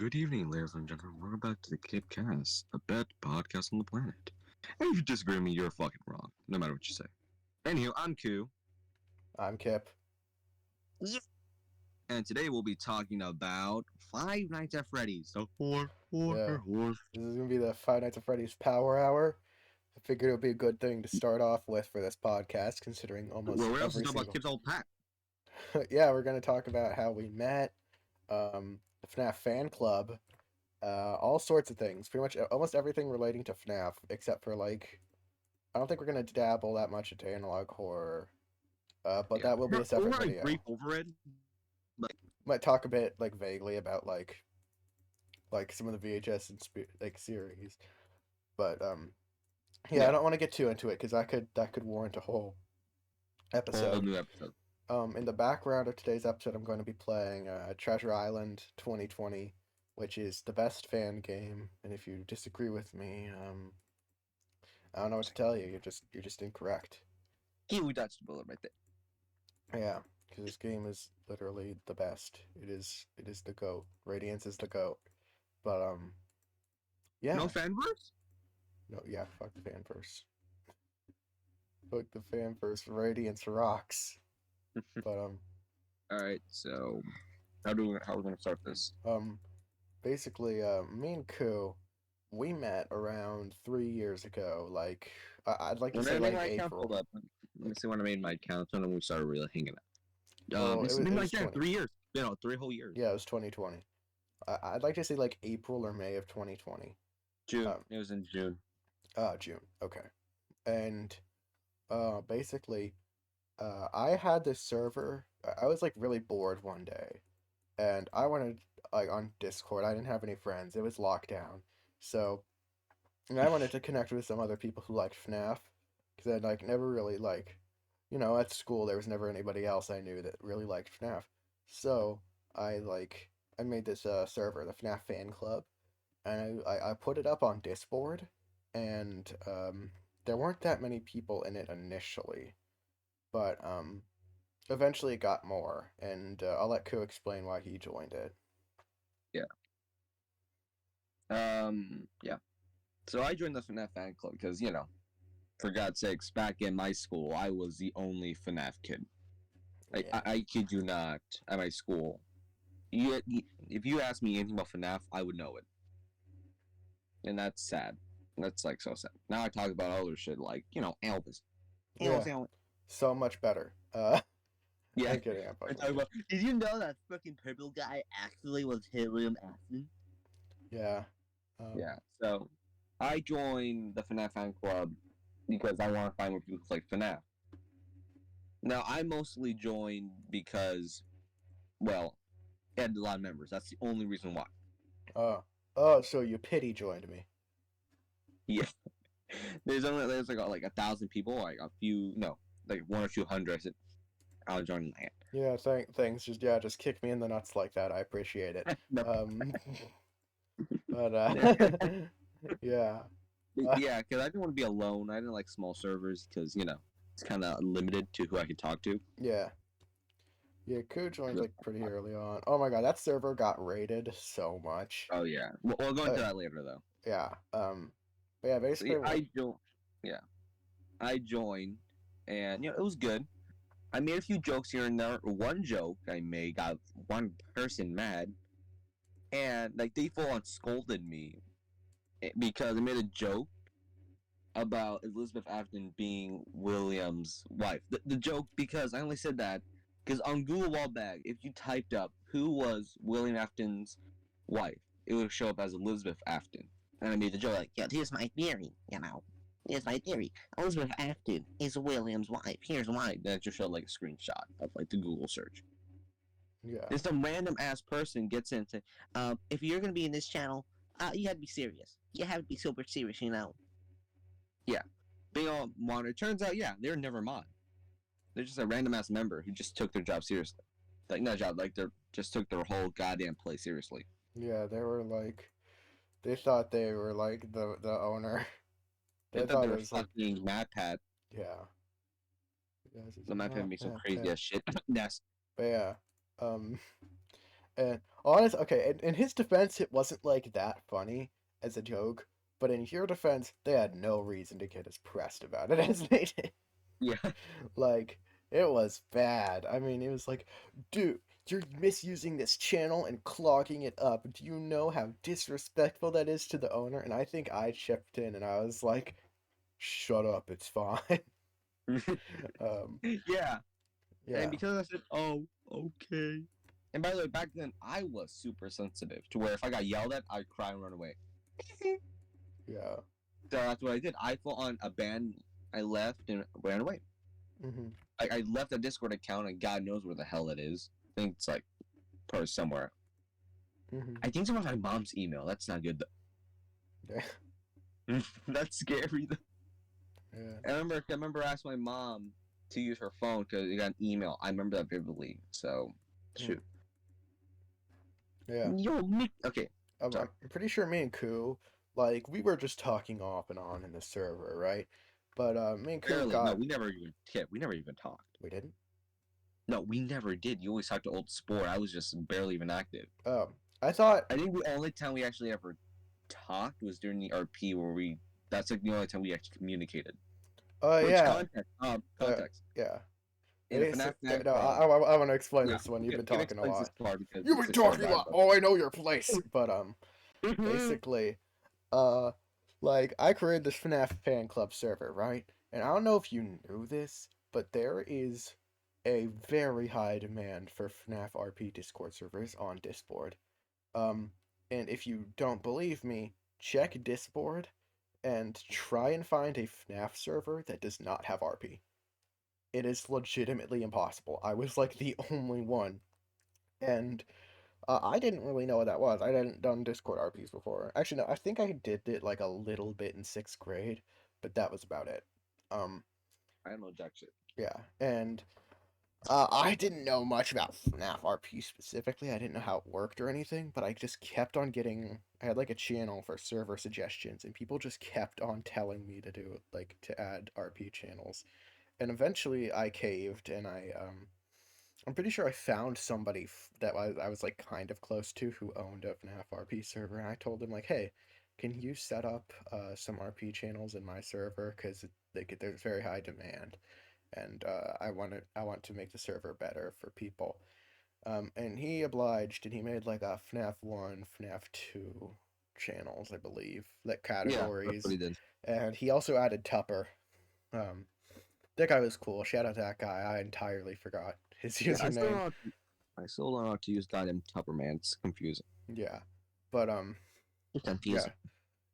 Good evening, ladies and gentlemen. Welcome back to the Cape Cast, the best podcast on the planet. And if you disagree with me, you're fucking wrong, no matter what you say. Anywho, I'm Q, I'm Kip. and today we'll be talking about Five Nights at Freddy's. The Yeah. horror. This is gonna be the Five Nights at Freddy's Power Hour. I figured it would be a good thing to start off with for this podcast, considering Well, almost what else is every talk about single. Kip's old pack? Yeah, we're gonna talk about how we met, the FNAF fan club, all sorts of things. Pretty much almost everything relating to FNAF, except for I don't think we're gonna dabble that much into analog horror. But that will be a We're separate already video. brief over it. Might talk a bit vaguely about some of the VHS and series, but yeah, I don't want to get too into it because that could warrant a whole Whole episode. new episode. In the background of today's episode, I'm going to be playing Treasure Island 2020, which is the best fan game. And if you disagree with me, I don't know what to tell you. You're just incorrect. Here we dodged the bullet right there. Yeah, because this game is literally the best. It is the goat. Radiance is the goat. But yeah. No fanverse? No, yeah, fuck the fan first. Fuck the fan first. Radiance rocks. But Alright, so how are we gonna start this? basically, me and Ku, we met around 3 years ago. I'd like to say When I made my account, April. hold up. Let me see when I made my account. That's when we started really hanging out. Well, It's it been was like 20. 3 years. 3 whole years. Yeah, it was 2020. I'd like to say April or May of 2020. June. It was in June. June. Okay. And basically, I had this server. I was really bored one day, and I wanted on Discord. I didn't have any friends. It was lockdown, so I wanted to connect with some other people who liked FNAF, because I'd never really at school there was never anybody else I knew that really liked FNAF. So I made this server, the FNAF fan club, and I put it up on Discord, and there weren't that many people in it initially, but eventually it got more, and I'll let Ku explain why he joined it. Yeah. Yeah. So I joined the FNAF fan club because, for God's sakes, back in my school, I was the only FNAF kid. Yeah. I kid you not, at my school. If you ask me anything about FNAF, I would know it. And that's sad. That's so sad. Now I talk about other shit like, Elvis. Yeah. Elvis. So much better. Yeah. I'm kidding. Did you know that fucking purple guy actually was William Afton? Yeah. Yeah. So I joined the FNAF fan club because I want to find more people who like FNAF. Now I mostly joined because, well, it had a lot of members. That's the only reason why. So you pity joined me. Yeah. there's like 1,000 people, like a few, no, like 1 or 200. I said, I'll join that. Yeah, thanks. Just kick me in the nuts like that. I appreciate it. But yeah. Yeah, because I didn't want to be alone. I didn't like small servers because it's kind of limited to who I could talk to. Yeah. Yeah, Ku joined pretty early on. Oh my god, that server got raided so much. Oh yeah, we'll go into that later though. Yeah. But yeah, basically. So, I joined, and it was good. I made a few jokes here and there. One joke I made got one person mad, and they full on scolded me because I made a joke about Elizabeth Afton being William's wife. The joke, because I only said that because on Google Wallbag, if you typed up who was William Afton's wife, it would show up as Elizabeth Afton. And I made the joke yeah, here's my theory, Here's my theory. Elizabeth Afton is William's wife. Here's why. Then it just showed a screenshot of the Google search. Yeah. Then some random ass person gets in and say, if you're gonna be in this channel, you have to be serious. You have to be super serious, Yeah. Being all mod. It turns out, yeah, they're never mod. They're just a random ass member who just took their job seriously. Not job, they just took their whole goddamn play seriously. Yeah, they were they thought they were the owner. They thought they were fucking Mad Pat. Yeah. The Mad Pat makes some crazy ass shit. Yes. But yeah. And honest, okay, in his defense, it wasn't like that funny as a joke. But in your defense, they had no reason to get as pressed about it as they did. Yeah. Like, it was bad. I mean, it was like, dude, you're misusing this channel and clogging it up. Do you know how disrespectful that is to the owner? And I think I chipped in and I was like, shut up, it's fine. um, Yeah. And yeah. because I said, "Oh, okay." And by the way, back then I was super sensitive to where if I got yelled at, I'd cry and run away. Yeah. So that's what I did. I put on a band. I left and ran away. Mm-hmm. I left a Discord account, and God knows where the hell it is. I think it's like probably somewhere. Mm-hmm. I think it's on my mom's email. That's not good. Yeah. Though. That's scary. Though. Yeah. I remember asking my mom to use her phone because you got an email. I remember that vividly. So Mm. shoot. Yeah. Yo, Nick. Okay, sorry. I'm pretty sure me and Koo, like, we were just talking off and on in the server, right? But me and Koo Barely. No, got. we never even. Yeah, we never even talked. We didn't? No, we never did. You always talked to old sport. I was just barely even active. I thought. I think the only time we actually ever talked was during the RP where we. That's like the only time we actually communicated. Which Yeah. context? Uh, Context. yeah. In a FNAF map, No, I want to explain yeah, this one. You've Kim, been Kim talking a explains this lot. part because You've it's been a short talking a bad lot. Oh, I know your place. but But basically, uh, like I created this FNAF fan club server, right? And I don't know if you knew this, but there is a very high demand for FNAF RP Discord servers on Discord. Um, and if you don't believe me, check Discord and try and find a FNAF server that does not have RP. It is legitimately impossible. I was like the only one, and I didn't really know what that was. I hadn't done Discord RPs before. Actually, no, I think I did it like a little bit in sixth grade, but that was about it. Um, I don't know jack shit. yeah, and I didn't know much about FNAF RP specifically. I didn't know how it worked or anything, but I just kept on getting. I had like a channel for server suggestions, and people just kept on telling me to do like to add RP channels. And eventually, I caved, and I'm pretty sure I found somebody that I was like kind of close to who owned a FNAF RP server, and I told him like, hey, can you set up some RP channels in my server because there's very high demand, and I want to make the server better for people. And he obliged, and he made like a FNAF 1, FNAF 2 channels, I believe, like Yeah, that's what categories, he did. and he also added Tupper. Um, that guy was cool. Shout out to that guy. I entirely forgot his Yeah, username. I still don't know how to use goddamn Tupper, man. It's confusing. Yeah, but It's yeah, confusing.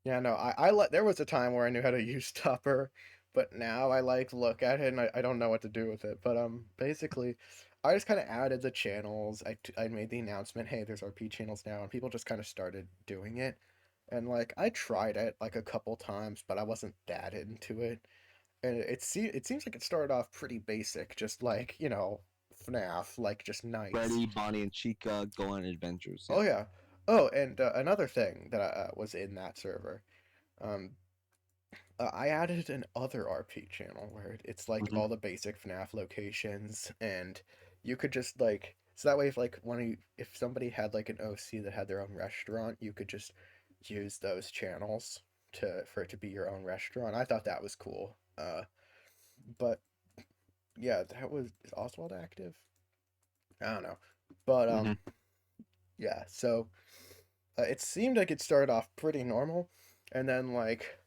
yeah. No, I let. There was a time where I knew how to use Tupper, but now I like look at it and I don't know what to do with it. But basically, I just kind of added the channels. I made the announcement, hey, there's RP channels now, and people just kind of started doing it. And like I tried it like a couple times, but I wasn't that into it. And it seems like it started off pretty basic, just like FNAF, like just knights. Freddy, Bonnie, and Chica go on adventures. Yeah. Oh yeah. Oh, and another thing that was in that server, um, I added an other RP channel where it's like Mm-hmm. all the basic FNAF locations, and you could just like so that way if like if somebody had like an OC that had their own restaurant, you could just use those channels to for it to be your own restaurant. I thought that was cool. But yeah, that was is Oswald active? I don't know, but Mm-hmm. yeah. So it seemed like it started off pretty normal, and then like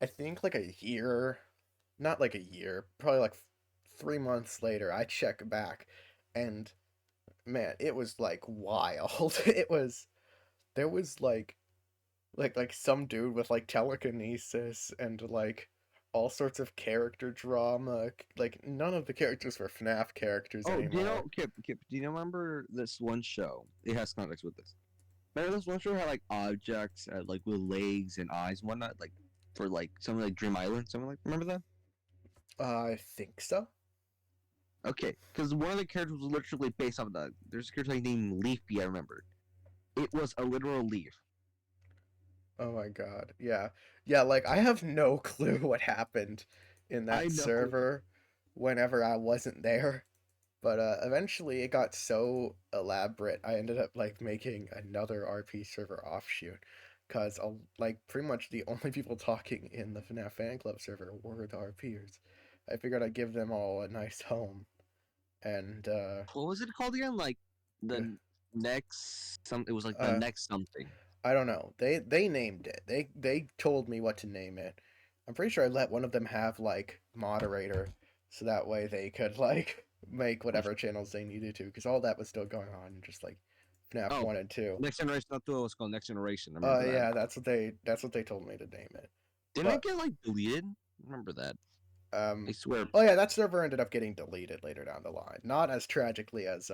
I think like a year, not like a year, probably like 3 months later, I check back, and man, it was like wild. It was there was like some dude with like telekinesis and like all sorts of character drama. Like none of the characters were FNAF characters Oh, do you know, anymore. Kip, do you remember this one show? It has context with this. Remember this one show had like objects, like with legs and eyes and whatnot, like for like something like Dream Island, something like. Remember that? I think so. Okay, because one of the characters was literally based off of that. There's a character named Leafy. I remember. It was a literal leaf. Oh my god. Yeah. Yeah, like I have no clue what happened in I that know. server whenever I wasn't there. But eventually, it got so elaborate. I ended up like making another RP server offshoot, cause like pretty much the only people talking in the FNAF fan club server were the RPers. I figured I'd give them all a nice home, and What was it called again? Like uh, the next some. It was like the uh, next something. I don't know. They named it. They told me what to name it. I'm pretty sure I let one of them have like moderator, so that way they could like make whatever channels they needed to, because all that was still going on, just like FNAF Oh, 1 and 2. Next Generation. That's what it was called. Next Generation. I remember that. Yeah, that's what they told me to name it. Didn't it But get like deleted? I remember that. I um, swear. oh yeah, that server ended up getting deleted later down the line. Not as tragically as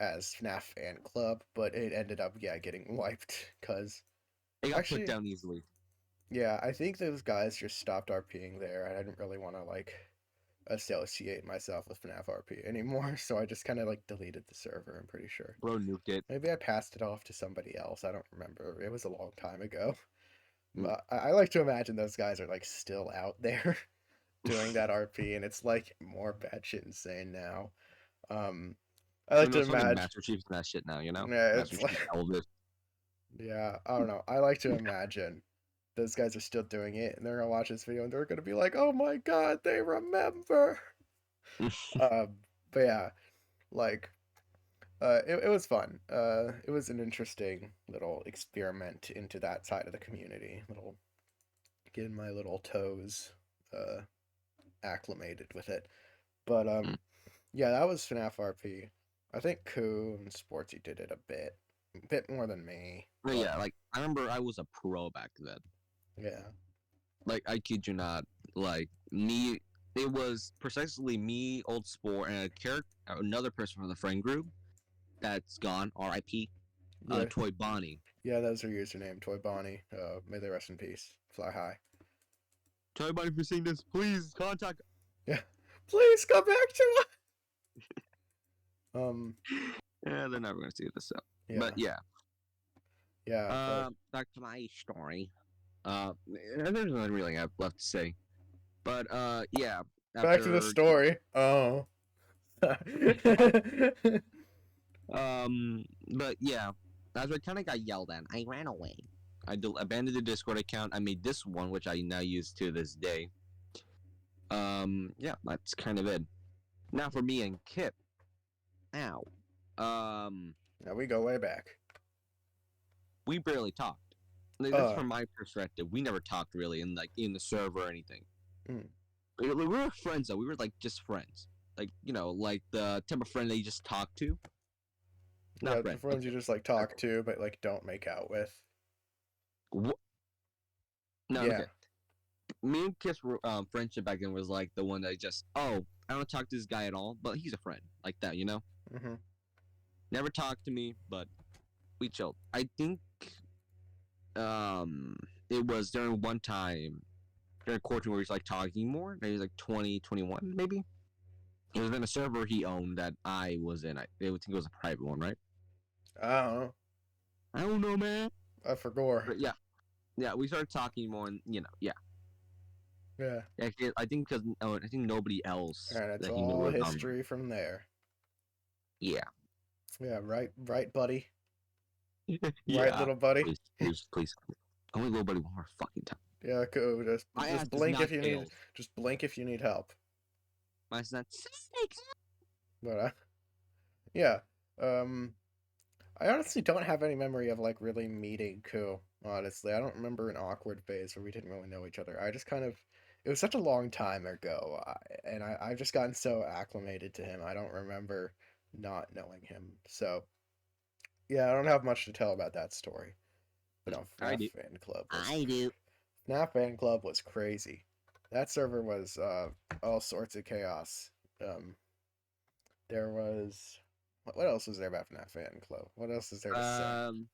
FNAF Fan Club, but it ended up getting wiped because It got put actually down easily. yeah, I think those guys just stopped RPing there. I didn't really want to like associate myself with FNAF RP anymore, so I just kind of like deleted the server, I'm pretty sure. Bro nuked it. Maybe I passed it off to somebody else. I don't remember. It was a long time ago. Mm. But I like to imagine those guys are like still out there doing that RP, and it's like more batshit insane now. Um, I I like mean, to it's fucking imagine. Master Chief's and that shit now, you know? Yeah, Master it's Chief like Elvis. yeah, I don't know. I like to imagine those guys are still doing it, and they're gonna watch this video and they're gonna be like, "Oh my god, they remember." Um, but yeah, like, it was fun. It was an interesting little experiment into that side of the community. Little getting my little toes, uh, acclimated with it. But yeah, that was FNAF RP. I think Koo and Sportsy did it a bit more than me. But But yeah, like, I remember I was a pro back then. yeah, Like, I kid you not. Like, me, it was precisely me, Old Spore, and another person from the friend group that's gone, RIP, yeah, Toy Bonnie. yeah. That was her username, Toy Bonnie. May they rest in peace. Fly high. Toy Bonnie, if you're seeing this, please contact. Yeah, please come back to us. Yeah, they're never gonna see this, so. Yeah, But yeah. yeah, but Back to my story. There's nothing really I have left to say. But yeah. back to the After story. Oh. but yeah, as I kind of got yelled at, I ran away. I abandoned the Discord account. I made this one, which I now use to this day. Yeah, that's kind of it. Now for me and Kip. Ow. Now we go way back. We barely talked. Like, that's from my perspective. We never talked really in the server or anything. Mm. We were friends though. We were like just friends. Like, you know, like the type of friend that you just talk to. Not Yeah, the friend. friends you just like talk to, but like don't make out with. What? No, Yeah. okay. Me and Kip's friendship back then was like the one that just, oh, I don't talk to this guy at all, but he's a friend. Like that, you know? Mm-hmm. Never talked to me, but we chilled. I think it was during one time during quarantine where he was like talking more. Maybe like 2021, maybe. It was in a server he owned that I was in. I think it was a private one, right? I don't know. I don't know, man. I forgot. But yeah, we started talking more, and you know, yeah. Yeah. Actually, I think because I think nobody else And it's that he knew all was history from there. Yeah. Yeah, right, buddy. Yeah. Right, little buddy. Please. Only little buddy one more fucking time. Yeah, cool. Just blink if you need. Just blink if you need help. Mine's not. But yeah. I honestly don't have any memory of like really meeting Koo. Honestly, I don't remember an awkward phase where we didn't really know each other. I just kind of. It was such a long time ago, and I've just gotten so acclimated to him. I don't remember not knowing him. So yeah, I don't have much to tell about that story. But no, FNAF Fan Club. I do. FNAF Fan Club was crazy. That server was all sorts of chaos. There was what else was there about FNAF Fan Club? What else is there to say?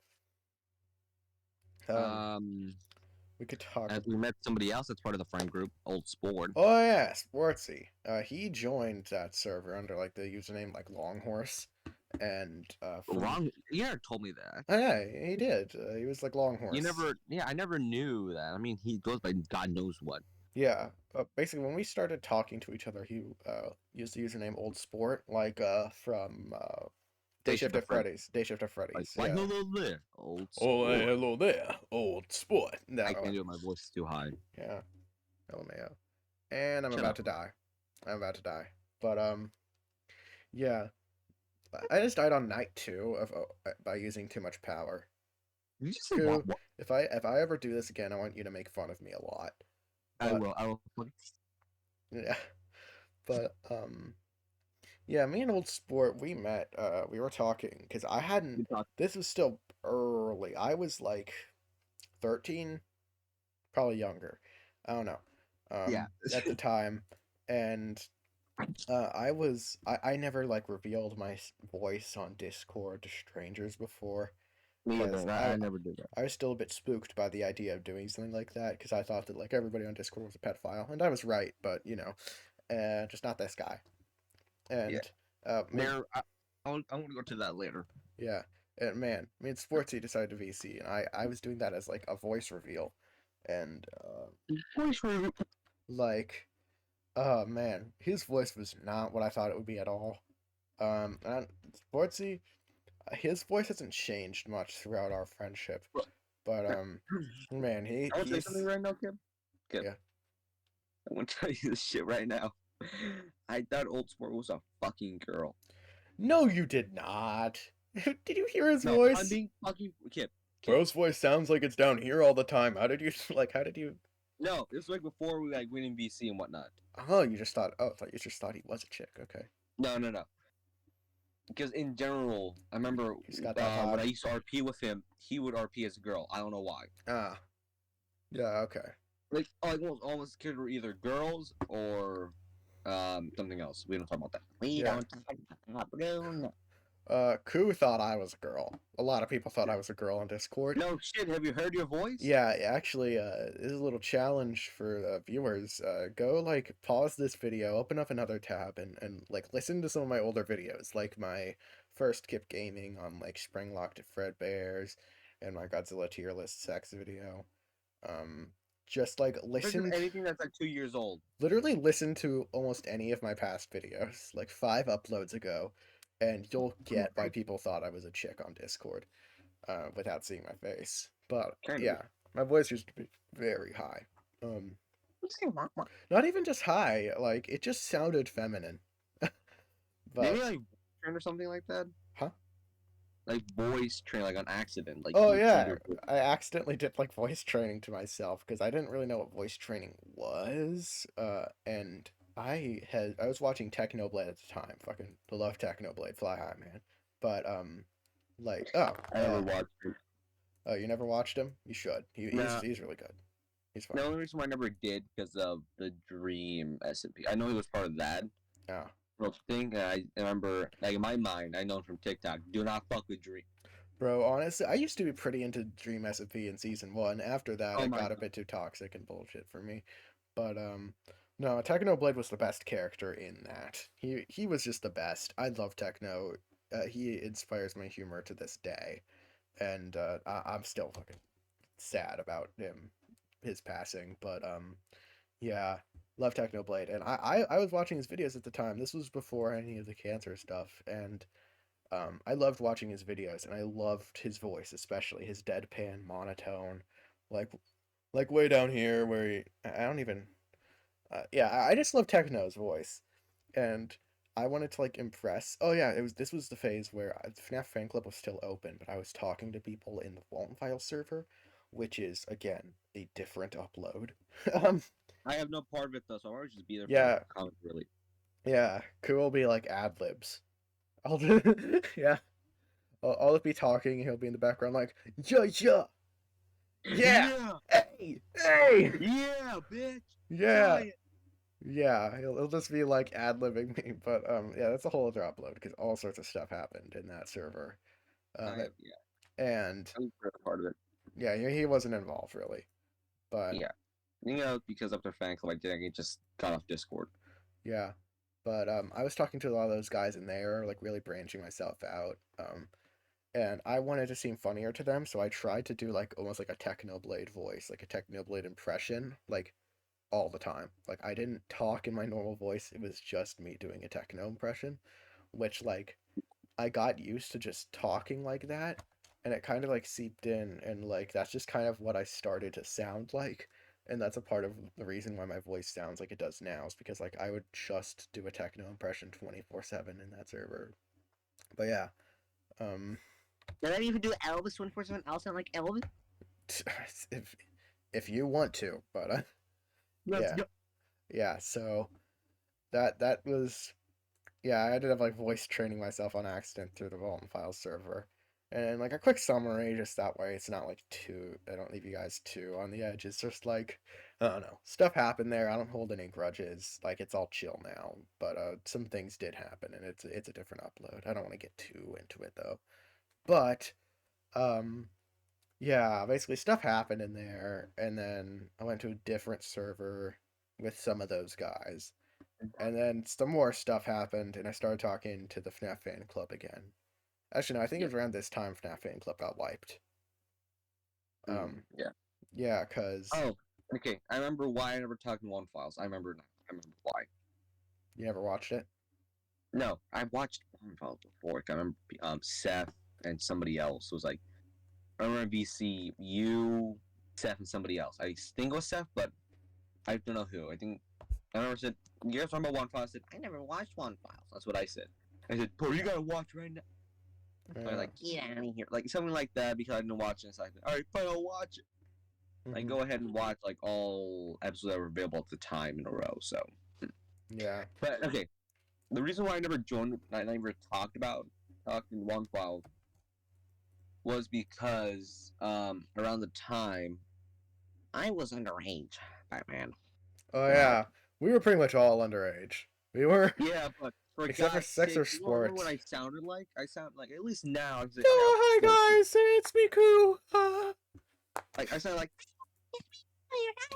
We could talk. We met somebody else that's part of the friend group, Old Sport. Oh yeah, Sportsy. He joined that server under like the username like Longhorse, and You never told me that. Oh, yeah, he did. He was like Longhorse. I never knew that. I mean, he goes by God knows what. Yeah. Basically, when we started talking to each other, he used the username Old Sport, like from Day They should Shift have at friend. Freddy's. Day Shift at Like, Freddy's. why Yeah. hello there, old Oh, sport. hello there, Old Sport. I No. can't do it. My voice is too high. Yeah. LMAO. And I'm Shut about up. to die. I'm about to die. But yeah. I just died on night two of by using too much power. Did you just say Ku, what? if I ever do this again, I want you to make fun of me a lot. I But will. I will. yeah. But yeah, me and Old Sport, we met. We were talking because I hadn't. You talk. This was still early. I was like 13, probably younger. I don't know. Yeah. At the time, and I never like revealed my voice on Discord to strangers before Me because either. I never did that. I was still a bit spooked by the idea of doing something like that because I thought that like everybody on Discord was a pedophile, and I was right, but just not this guy. Yeah. And me, There. I want to go to that later. yeah, and man, me and Sportsy decided to VC, and I was doing that as like a voice reveal, and Voice review. like oh man, his voice was not what I thought it would be at all. And Sportsy, his voice hasn't changed much throughout our friendship, but man, I want to tell you something he's right now, Kim. Kim, yeah. I want to tell you this shit right now. I thought Old Sport was a fucking girl. No, you did not. Did you hear his No, I'm voice? being fucking Kim. Kim. Bro's voice sounds like it's down here all the time. How did you like? How did you? No, this was like before we like went in BC and whatnot. Oh, you just thought. Oh, I thought you just thought he was a chick. Okay, No, no, no. Because in general, I remember he's got that when I vibe. used to RP with him, he would RP as a girl. I don't know why. Ah, yeah, okay. Like almost kids were either girls or something else. We don't talk about that. We Yeah. don't talk about Bruno. Ku thought I was a girl. A lot of people thought I was a girl on Discord. No shit. Have you heard your voice? Yeah, actually, this is a little challenge for viewers. Go like pause this video, open up another tab, and like listen to some of my older videos, like my first Kip Gaming on like Springlocked at Fredbear's, and my Godzilla tier list sex video. Um, just like Listen listen, to anything that's like 2 years old. literally listen to almost any of my past videos, like 5 uploads ago, and you'll get why people thought I was a chick on Discord, without seeing my face. But Kind of. yeah, my voice used to be very high. Um, not even just high, like it just sounded feminine. Maybe But like train or something like that. huh? Like voice train, like on accident. Like Oh you trained yeah, your voice. I accidentally did like voice training to myself because I didn't really know what voice training was. And I was watching Technoblade at the time. Fucking love Technoblade, fly high, man. But like I never watched it. oh, you never watched him? You should. Nah, He's really good. He's fun. the only reason why I never did because of the Dream SMP. I know he was part of that Yeah. thing. And I remember, like in my mind, I know from TikTok, do not fuck with Dream. Bro, honestly, I used to be pretty into Dream SMP in season one. After that, Oh it my got a god. bit too toxic and bullshit for me. But no, Technoblade was the best character in that. He was just the best. I love Techno. He inspires my humor to this day, and I'm still fucking sad about his passing. But yeah, love Technoblade, and I was watching his videos at the time. This was before any of the cancer stuff, and I loved watching his videos, and I loved his voice, especially his deadpan monotone, like like way down here where I don't even. Yeah, I just love Techno's voice, and I wanted to like impress. Oh yeah, this was the phase where FNAF fan club was still open, but I was talking to people in the Vault File server, which is again a different upload. um, I have no part of it though, so I'll just be there for yeah, comment really. yeah, cool. Be like ad libs. I'll yeah. I'll be talking, and he'll be in the background like, yeah, yeah, yeah, Yeah, hey, hey, yeah, bitch. yeah, Try it. yeah. He'll just be like ad libbing me, but yeah, that's a whole other upload because all sorts of stuff happened in that server. I Um, have, yeah, and I'm for part of it. yeah, he wasn't involved really, but Yeah, because of their fan club, I didn't just cut off Discord. yeah, but I was talking to a lot of those guys in there, like really branching myself out. And I wanted to seem funnier to them, so I tried to do like almost like a Technoblade voice, like a Technoblade impression, like all the time. Like I didn't talk in my normal voice. It was just me doing a techno impression, which like I got used to just talking like that, and it kind of like seeped in, and like that's just kind of what I started to sound like. And that's a part of the reason why my voice sounds like it does now is because like I would just do a techno impression 24/7 in that server. But yeah, um Did I even do Elvis 24/7? I'll sound like Elvis. if if you want to, but Let's yeah. go. Yeah, so that was yeah, I ended up like voice training myself on accident through the Vault and Files server. And like a quick summary, just that way it's not like too I don't leave you guys too on the edge. It's just like I don't know. Stuff happened there. I don't hold any grudges. Like it's all chill now. But some things did happen and it's a different upload. I don't want to get too into it though. But um yeah, basically stuff happened in there and then I went to a different server with some of those guys. And then some more stuff happened, and I started talking to the FNAF fan club again. Actually, no, I think it Yeah. was around this time FNAF fan club got wiped. Yeah. Yeah, cause Oh, okay. I remember why I never talked in One Files. I remember now. I remember why. you never watched it. No, I watched One Files before. I remember Seth and somebody else was like, I remember VC, you, Seth, and somebody else. I think it was Seth, but I don't know who. I think I remember said, you guys talking about One Files? I said, I never watched One Files. That's what I said. I said, bro, you gotta watch right now. I was Yeah. like, get out of here. Like something like that because I didn't watch it. So I said, all right, fine, I'll watch it. Like, Hmm. go ahead and watch like all episodes that were available at the time in a row. So, Yeah. but okay, the reason why I never joined, I never talked in One File was because around the time I was underage, Batman. Oh Now, yeah. We were pretty much all underage. We were, yeah, but for except for God's sex sake, or you don't remember what sports. I sounded like? I sound like at least now. I say, all right, Oh I'm 14. hi guys, it's Miku. Like I sound like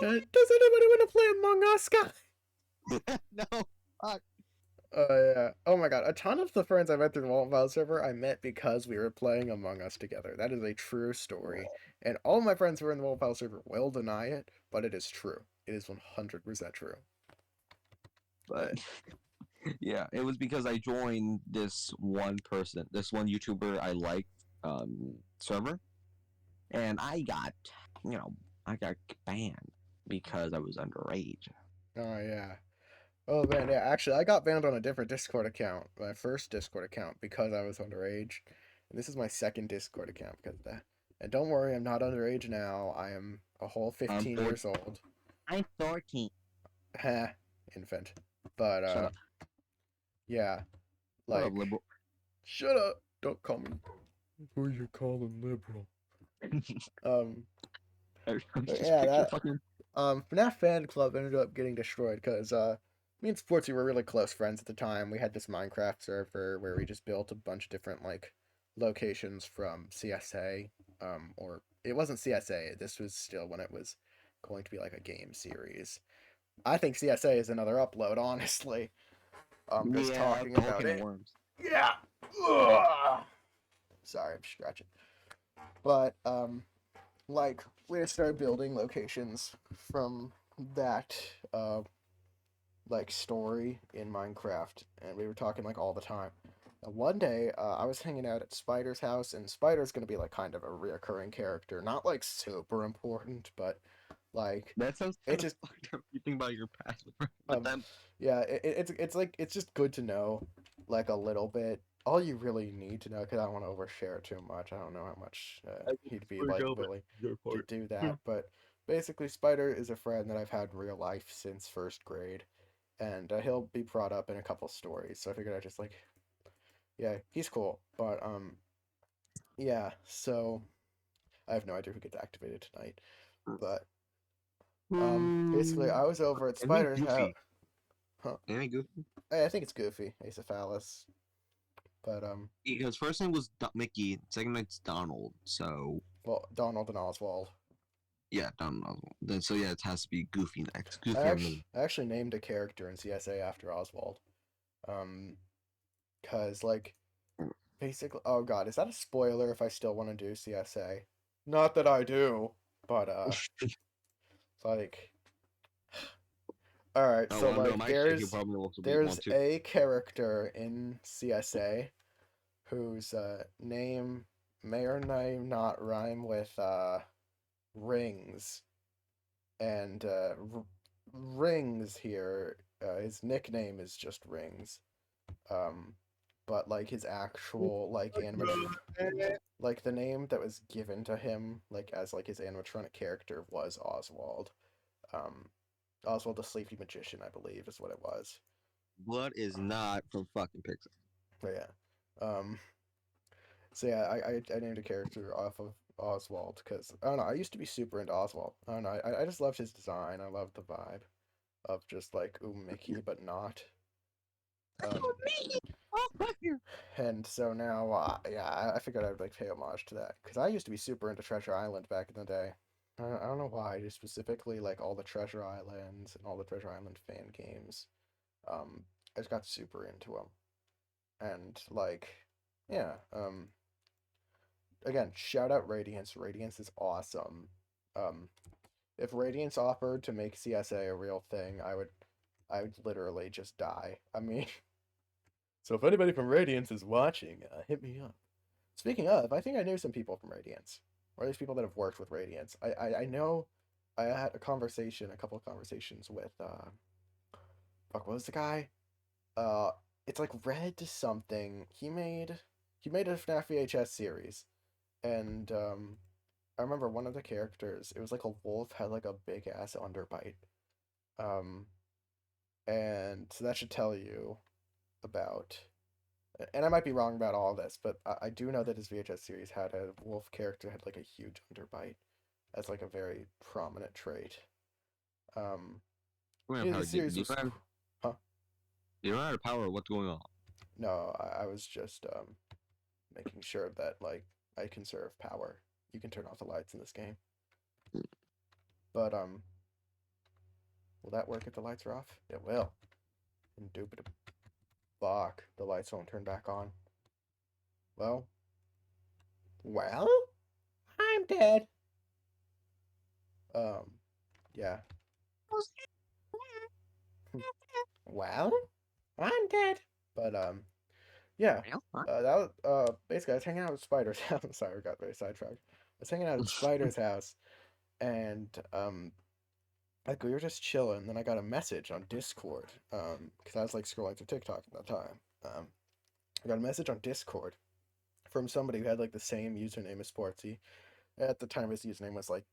Does anybody want to play Among Us, guys? no. Fuck. Yeah. Oh my god. A ton of the friends I met through the Vault File server I met because we were playing Among Us together. That is a true story. And all my friends who are in the Vault File server will deny it, but it is true. It is 100% true. But yeah, it was because I joined this one person, this one YouTuber I liked server, and I got banned because I was underage. Oh yeah. Oh man, yeah. Actually, I got banned on a different Discord account, my first Discord account, because I was underage. And this is my second Discord account because of that. And don't worry, I'm not underage now. I am a whole 15 For years old. I'm 14. Heh, infant. But Shut up. yeah, Shut up, like, liberal. shut up. Don't call me. Who you calling liberal? Um, I'm but just yeah, picture that fucking. FNAF fan club ended up getting destroyed because me and Sportsy were really close friends at the time. We had this Minecraft server where we just built a bunch of different like locations from CSA. Or it wasn't CSA. This was still when it was going to be like a game series. I think CSA is another upload, honestly. Just Yeah, talking that's a whole about can of it. worms. Yeah. Ugh. Sorry, I'm scratching. But like we just started building locations from that like story in Minecraft, and we were talking like all the time. One day, I was hanging out at Spider's house, and Spider's gonna be like kind of a reoccurring character, not like super important, but like That sounds it kind of just fucked up. You think about your past, but um then yeah, it's like it's just good to know like a little bit. All you really need to know, because I don't want to overshare too much. I don't know how much I can he'd be switch like over willing your to part. do that, but basically, Spider is a friend that I've had in real life since first grade, and he'll be brought up in a couple stories. So I figured I just like, yeah, he's cool. But yeah. So I have no idea who gets activated tonight, but basically, I was over at I think Spider's house. Goofy. Huh? I think Goofy. I think it's Goofy, Acephalus, but His first name was Mickey. Second name's Donald. So well, Donald and Oswald. yeah, Donald. Then so yeah, it has to be Goofy next. I Goofy or actually me. I actually named a character in CSA after Oswald. Um, cause like basically, oh god, is that a spoiler if I still want to do CSA? Not that I do, but like All right, I so want to know like my shit. He probably will there's want to. a character in CSA whose name may or may not rhyme with rings, and rings here. His nickname is just Rings. Um, but like his actual like the name that was given to him like as like his animatronic character was Oswald. Um, Oswald the Sleepy Magician, I believe, is what it was. Blood is not from fucking Pixar. But yeah. So yeah, I named a character off of Oswald because I don't know. I used to be super into Oswald. I don't know. I just loved his design. I loved the vibe of just like ooh Mickey, but not. Um, and so now, yeah, I figured I'd like pay homage to that because I used to be super into Treasure Island back in the day. I don't know why, just specifically like all the Treasure Islands and all the Treasure Island fan games. I just got super into them, and like, yeah. Again, shout out Radiance. Radiance is awesome. Um, if Radiance offered to make CSA a real thing, I would literally just die. I mean, so if anybody from Radiance is watching, hit me up. Speaking of, I think I knew some people from Radiance, or at least people that have worked with Radiance. I know I had a couple of conversations with fuck, what was the guy? Uh, it's like Red something. He made a FNAF VHS series, and I remember one of the characters. It was like a wolf had like a big ass underbite. Um, and so that should tell you about. And I might be wrong about all this, but I do know that his VHS series had a wolf character had like a huge underbite as like a very prominent trait. Um, We have his power. series was, huh? You don't have power. What's going on? No, I was just making sure that like I conserve power. You can turn off the lights in this game, but will that work if the lights are off? It will. Indubitably. Fuck, the lights won't turn back on. Well, well, I'm dead. Um, yeah. Well, I'm dead. But yeah. That was basically I was hanging out at Spider's house. I'm sorry, I got very sidetracked. I was hanging out at Spider's house, and like we were just chilling. Then I got a message on Discord, because I was like scrolling through TikTok at that time. I got a message on Discord from somebody who had like the same username as Sportsy. At the time, his username was like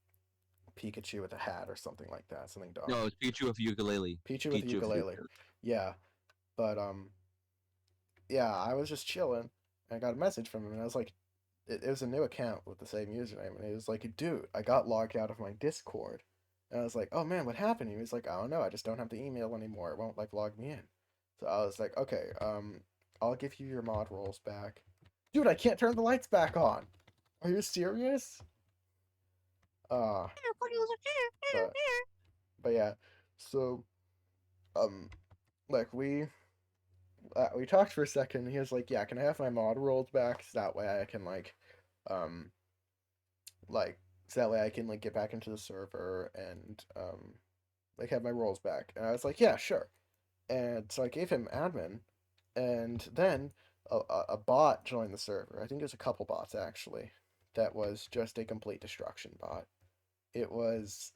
Pikachu with a hat or something like that, something dumb. No, it's Pikachu with ukulele. Pichu with a Pikachu with ukulele. ukulele. Yeah, but yeah, I was just chilling and I got a message from him, and I was like, it was a new account with the same username, and he was like, dude, I got logged out of my Discord, and I was like, oh man, what happened? He was like, I don't know, I just don't have the email anymore. It won't like log me in. So I was like, okay, I'll give you your mod roles back. Dude, I can't turn the lights back on. Are you serious? Uh, but but yeah, so um, like we talked for a second. He was like, "Yeah, can I have my mod rolled back so that way I can um, like so that way I can like get back into the server and like have my roles back." And I was like, "Yeah, sure." And so I gave him admin, and then a bot joined the server. I think there's a couple bots actually. That was just a complete destruction bot. It was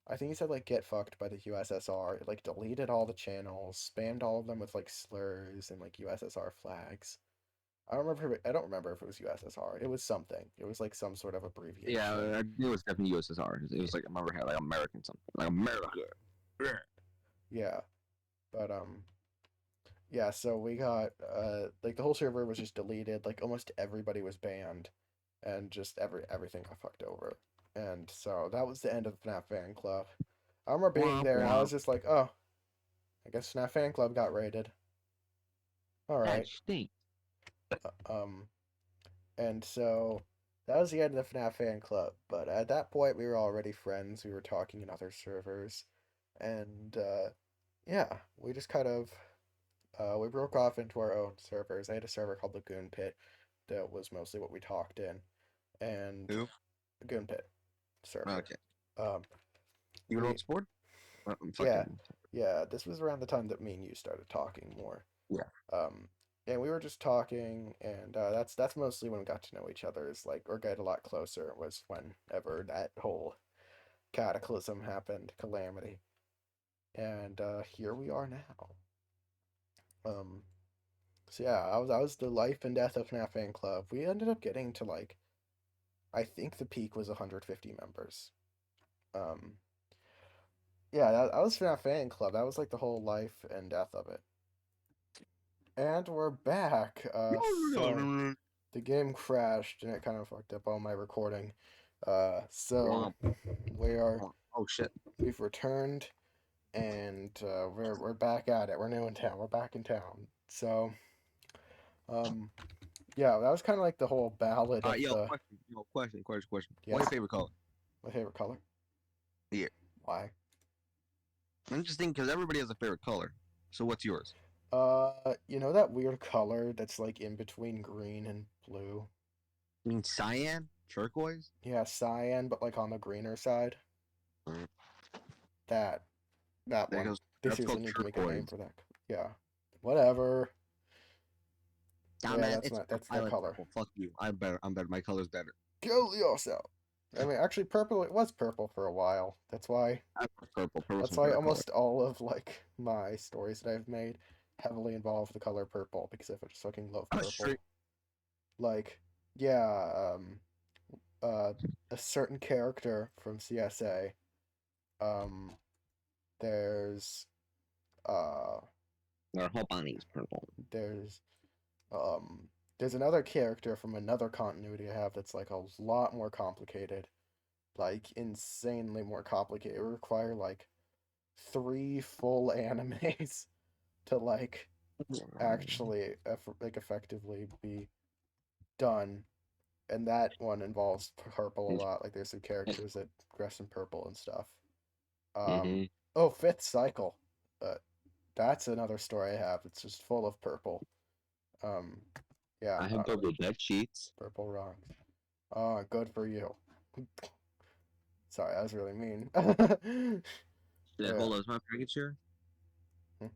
I think he said like get fucked by the USSR. It like deleted all the channels, spammed all of them with like slurs and like USSR flags. I don't remember if it was USSR. It was something. It was like some sort of Yeah, abbreviation. I knew it was definitely USSR. It was like I remember had like American something, like America. Yeah, but yeah, so we got like the whole server was just deleted. Like almost everybody was banned, and just everything got fucked over. And so that was the end of the FNAF fan club. I remember being Womp there and I was womp. just like, oh, I guess FNAF fan club got raided. All That right. stinks. Um, and so that was the end of the FNAF fan club. But at that point, we were already friends. We were talking in other servers, and yeah, we just kind of we broke off into our own servers. I had a server called Lagoon Pit that was mostly what we talked in, and Who? Lagoon Pit server. Okay. Um, You know we what sport? I'm Yeah, fucking yeah. This was around the time that me and you started talking more. yeah. Um, and we were just talking, and that's mostly when we got to know each other. Is like or get a lot closer was whenever that whole cataclysm happened, calamity, and here we are now. Um, so yeah, I was the life and death of FNAF fan club. We ended up getting to like I think the peak was 150 members. Um, yeah, that was FNAF fan club. That was like the whole life and death of it. And we're back. So the game crashed and it kind of fucked up all my recording. So Womp. we are Oh shit. we've returned and we're back at it. We're new in town. We're back in town. So um yeah, that was kind of like the whole ballad of Yo, the question. Yo, question. What's your yes, favorite color? my favorite color. Yeah. Why? I'm just thinking because everybody has a favorite color. So what's yours? You know that weird color that's like in between green and blue? I mean cyan, turquoise. Yeah, cyan, but like on the greener side. Mm. That that There one. goes. They That's called seriously need to make a name turquoise. for that. Yeah. Whatever. Yeah, Dumbass. It's that's the violet color. purple. Fuck you. I'm better. I'm better. My color's better. Kill yourself. I mean, actually, purple. It was purple for a while. I prefer purple. Purple's That's my why favorite color. almost all of like my stories that I've made heavily involve the color purple because I just fucking love I'm purple. straight. Like, yeah, uh, a certain character from CSA. Um, there's uh, Our whole body's purple. there's um, there's another character from another continuity I have that's like a lot more complicated, like insanely more complicated. It would require like 3 full animes to like actually like effectively be done, and that one involves purple a lot. Like there's some characters that dress in purple and stuff. Um, Mm-hmm. oh, Fifth Cycle. Uh, that's another story I have. It's just full of purple. Um, yeah, I have purple bed sheets. purple rocks. Oh, good for you. Sorry, that was really mean. Yeah, Yeah. hold on. Is my package here? Hmm,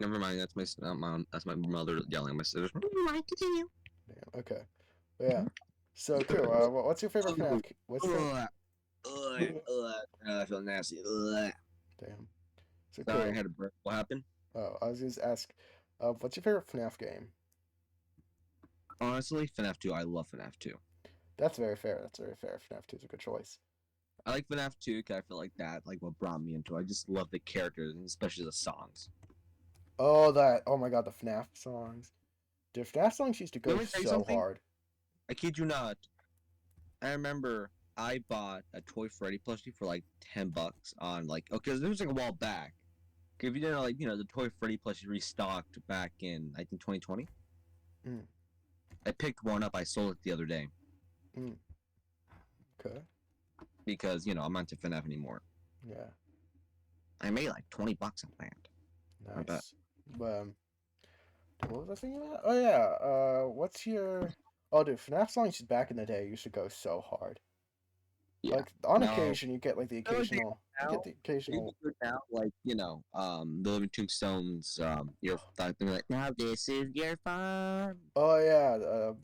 Never mind. That's my mom. That's my mother yelling at my sisters. Never mind. Continue. damn. Okay. Yeah. So cool. What's your favorite FNAF? What's your Ugh. Ugh. favorite? Ugh. I feel nasty. Ugh. Damn. So Sorry, I cool. had a burp. What happened? Oh, I was just ask, what's your favorite FNAF game? Honestly, FNAF 2. I love FNAF 2. That's very fair. That's very fair. FNAF 2 is a good choice. I like FNAF 2 because I feel like that, like what brought me into it. I just love the characters and especially the songs. Oh, that. Oh my God, the FNAF songs. The FNAF songs used to go Let me tell you so something. hard. I kid you not. I remember I bought a Toy Freddy plushie for like $10 on like okay, this was like a while back. If you didn't know, like the Toy Freddy plushie restocked back in I think 2020. Mm, I picked one up. I sold it the other day mm, okay. because I'm not into FNAF anymore. Yeah. I made like $20 on that. I bet. Nice. Um, what was I thinking about? Oh yeah. What's your? Oh, dude, FNAF songs back in the day used to go so hard. Yeah. Like on Now, occasion, you get like the I like occasional. You now. get the Maybe occasional. good now, like the Living Tombstones. Your thing like now this is your fun. Oh yeah. Oh,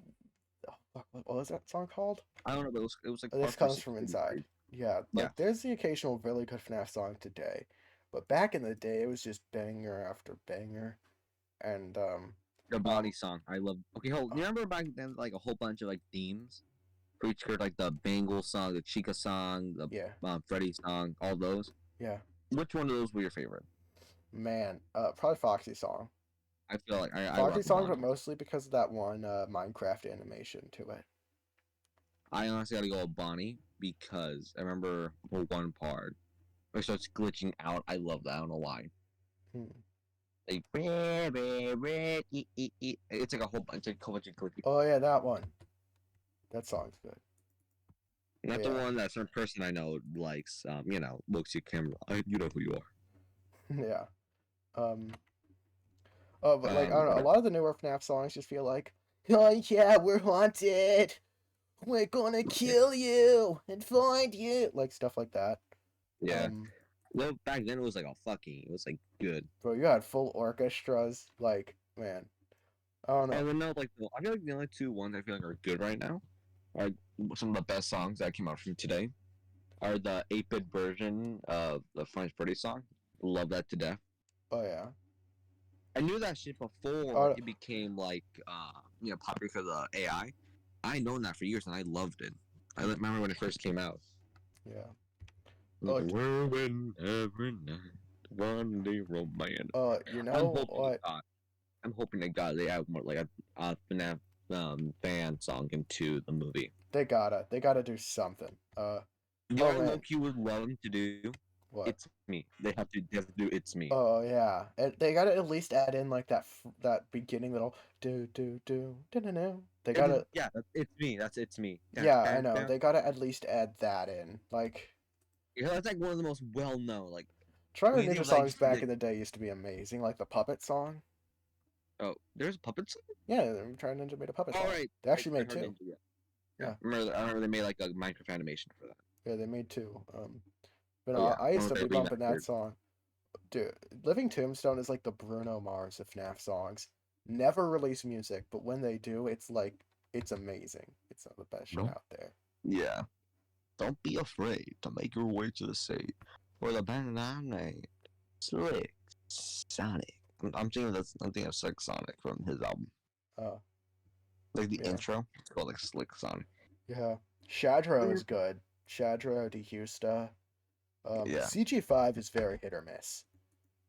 fuck, what was that song called? I don't know, but it was like This Parkour comes from Security. inside. Yeah, Yeah, like there's the occasional really good FNAF song today, but back in the day, it was just banger after banger, and the um, Bonnie song. I love. Okay, hold. You remember back then, like a whole bunch of like themes for each character, like the Bangle song, the Chica song, the yeah, Freddy song, all those. yeah, Which one of those were your favorite? man, probably Foxy song. I feel like I Foxy rock song, but Bonnie. mostly because of that one Minecraft animation to it. I honestly gotta go with Bonnie because I remember one part where it starts glitching out. I love that. I don't know why. Hmm. Like, it's like a whole bunch of clicky. Oh yeah, that one. That song's good. Not the Yeah, one that certain person I know likes. Looks your camera. You know who you yeah. Um, oh, but are. like I don't know, a lot of the newer FNAF songs just feel like, oh yeah, we're haunted. We're gonna Yeah. kill you and find you, like stuff like that. Yeah. Um, Well, back then it was like it was like good. Bro, you had full orchestras. Like, man, I don't know. And then no, like I feel like the only two ones I feel like are good right now are some of the best songs that came out from today are the 8-bit version of the French Pretty song. Love that to death. Oh yeah. I knew that shit before Oh it became like popular for the AI. I known that for years and I loved it. I remember when it first came out. yeah. Like, Oh, whirling every night, one day romance. you I'm know hoping to what? God. I'm hoping to God they have more like a FNAF fan song into the movie. They gotta do something. You know Oh what man, Loki would love them to do? what? It's me. They have to do it's me. Oh yeah, and they gotta at least add in like that beginning little do. They gotta. Yeah, it's me. That's it's me. Dun, Yeah, I dun, know. dun. They gotta at least add that in. Like, You know, that's like one of the most well known. Like Trying when you to think Ninja of like songs back in the day used to be amazing. Like the puppet song. oh, there's puppets. Yeah, Trying Ninja made a puppet All song. right, They I actually made heard two. Ninja. Yeah, yeah. Yeah, I remember they made like a Minecraft animation for that. yeah, they made two. But Oh yeah, I I used to remember be they bumping that remastered. song. Dude, Living Tombstone is like the Bruno Mars of FNAF songs. Never release music, but when they do, it's amazing. It's some of the best shit No. out there. Yeah. Don't be afraid to make your way to the sea for the banana Slick Sonic. I'm thinking of Slick Sonic from his album. Uh, Like the yeah, intro, it's called like Slick Sonic. yeah. Shadro is good. Shadro, DeHusta. Yeah. CG5 is very hit or miss.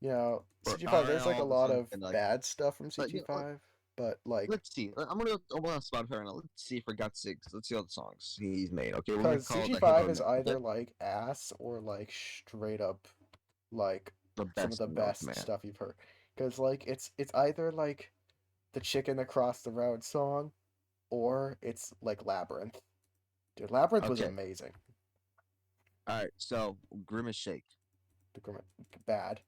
You know, Or CG5. are There's like a all the lot songs of been like? bad stuff from But CG5, but like, let's see. I'm gonna open on Spotify right now. Let's see for God's sakes. Let's see all the songs he's made. Okay, we're gonna because call the hit CG5 or is miss. either Okay, like ass or like straight up like the some of best the note, best man. stuff you've heard. Because like it's either like the chicken across the road song or it's like Labyrinth. Dude, Labyrinth was Okay, amazing. all right. So Grimace Shake, The bad.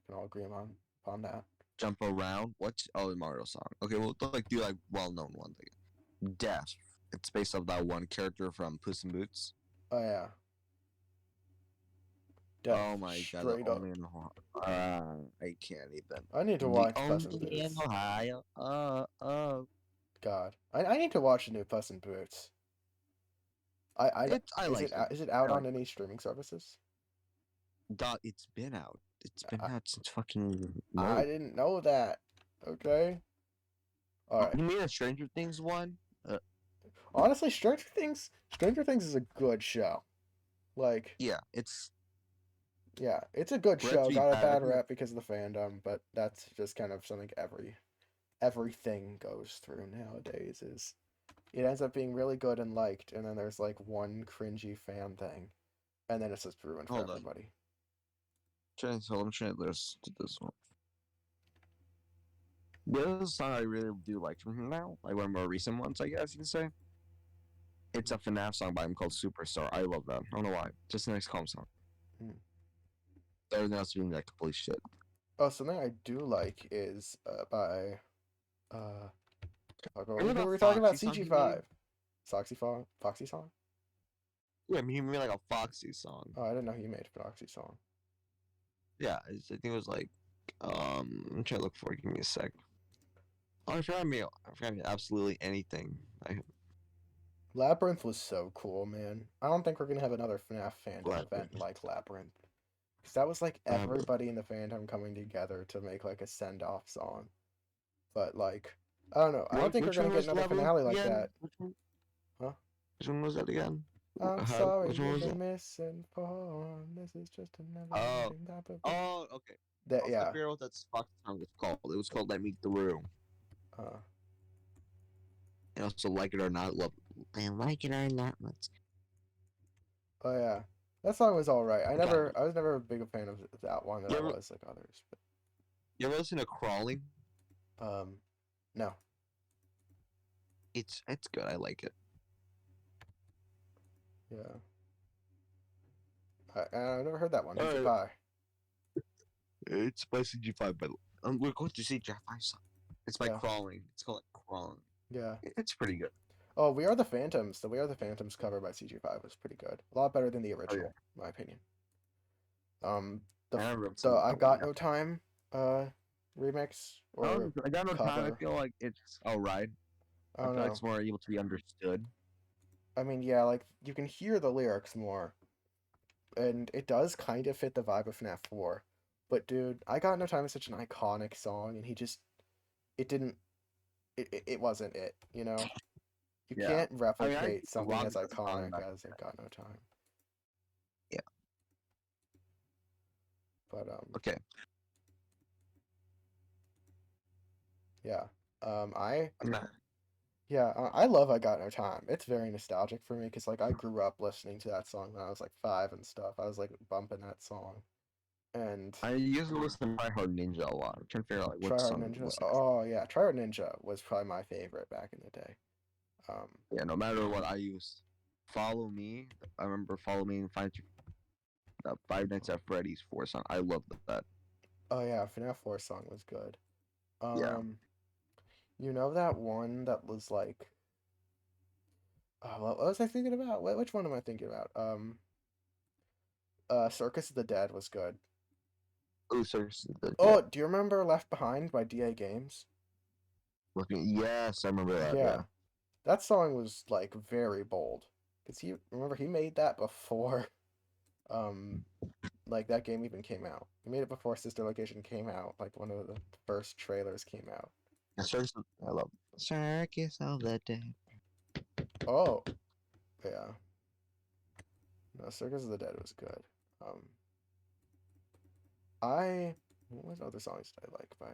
We can all agree upon that. Jump Around. What's the Mario song? Okay, we'll like do like well-known ones. Like Death. It's based off that one character from Puss in Boots. Oh yeah, Death Oh my god, the straight up. only in Ohio. I can't even. I need to The watch Puss in only in Boots. Ohio. God, I need to watch the new Puss in Boots. I I like it. is it I out like on it. any streaming services? Dog, it's been out. It's been I, out since fucking I no. didn't know that. Okay. All right. You mean a Stranger Things one? Honestly, Stranger Things is a good show. Like, Yeah, it's yeah, it's a good for it show. to be Got a bad. I bad think rap because of the fandom, but that's just kind of something everything goes through nowadays. Is it ends up being really good and liked, and then there's like one cringy fan thing, and then it's just ruined for hold on. everybody. I'm trying to listen to this one. This is a song I really do like from him now. Like one of the more recent ones, I guess you can say. It's a FNAF song by him called Superstar. I love that. I don't know why. Just a nice calm song. Hmm. Everything else being like complete shit. Oh, something I do like is by uh, Remember who were that we talking about? Foxy song he made? CG5, Foxy song. Yeah, I mean, he made like a Foxy song. Oh, I didn't know he made a Foxy song. Yeah, I think it was like, I'm trying to look for it. Give me a sec. Oh, I forgot me absolutely anything. Labyrinth was so cool, man. I don't think we're gonna have another FNAF fandom event Labyrinth. like Labyrinth. Because that was like Labyrinth. everybody in the fandom coming together to make like a send-off song. But like, I don't know. I don't think we're Which gonna one get was another Labyrinth finale like again? that. Huh? Which one was that again? I'm How? sorry Which one you've was been it? misinformed. This is just another Oh, ending. Blah, blah, blah. oh, okay. That Also, I yeah. forget what that Foxy song was called. It was called "Let Me Through." Uh, And also, like it or not, love. And like it or not, let's. oh yeah. That song was all right. God, I was never a big fan of that one that you I ever was like others. you ever listen to "Crawling"? But no. It's good. I like it. Yeah. I've never heard that one. Who's it Alright, by? it's by CG5, but we're going to see CG5 song. It's by Yeah. Crawling. It's called like, Crawling. Yeah. It's pretty good. Oh, We Are the Phantoms. The We Are the Phantoms cover by CG5 was pretty good. A lot better than the Oh yeah. original, in my opinion. Um, I never the listened to I that one. Got No Time remix or I got no time. I cover. feel like it's alright. I I don't feel like know. it's more able to be understood. I mean, yeah, like you can hear the lyrics more, and it does kind of fit the vibe of FNAF 4. But dude, I Got No Time is such an iconic song, and it didn't, it wasn't it, you know? You Yeah. can't I mean, I think replicate the something rock as was a song iconic back as I Got No Time. then. But, Yeah. Okay. yeah. I'm not. Yeah, I love I Got No Time. It's very nostalgic for me, because, like, I grew up listening to that song when I was, like, 5 and stuff. I was, like, bumping that song. And I used to listen to Try Hard Ninja a lot. I'm trying to figure out like what Try Hard song to Ninja. listen to. Oh, yeah. Try Hard Ninja was probably my favorite back in the day. Yeah, no matter what I used. Follow Me. I remember Follow Me and Five Nights at Freddy's 4 song. I love that. Oh, yeah. FNAF 4 song was good. Yeah. You know that one that was, like, what was I thinking about? Which one am I thinking about? Circus of the Dead was good. Oh, so Oh, do you remember Left Behind by DA Games? yes, I remember that. Yeah, Yeah. that song was like very bold. Cause he made that before, um, like that game even came out. He made it before Sister Location came out. Like one of the first trailers came out. I love Circus of the Dead. Oh, yeah. No, Circus of the Dead was good. Um, what other songs did I like by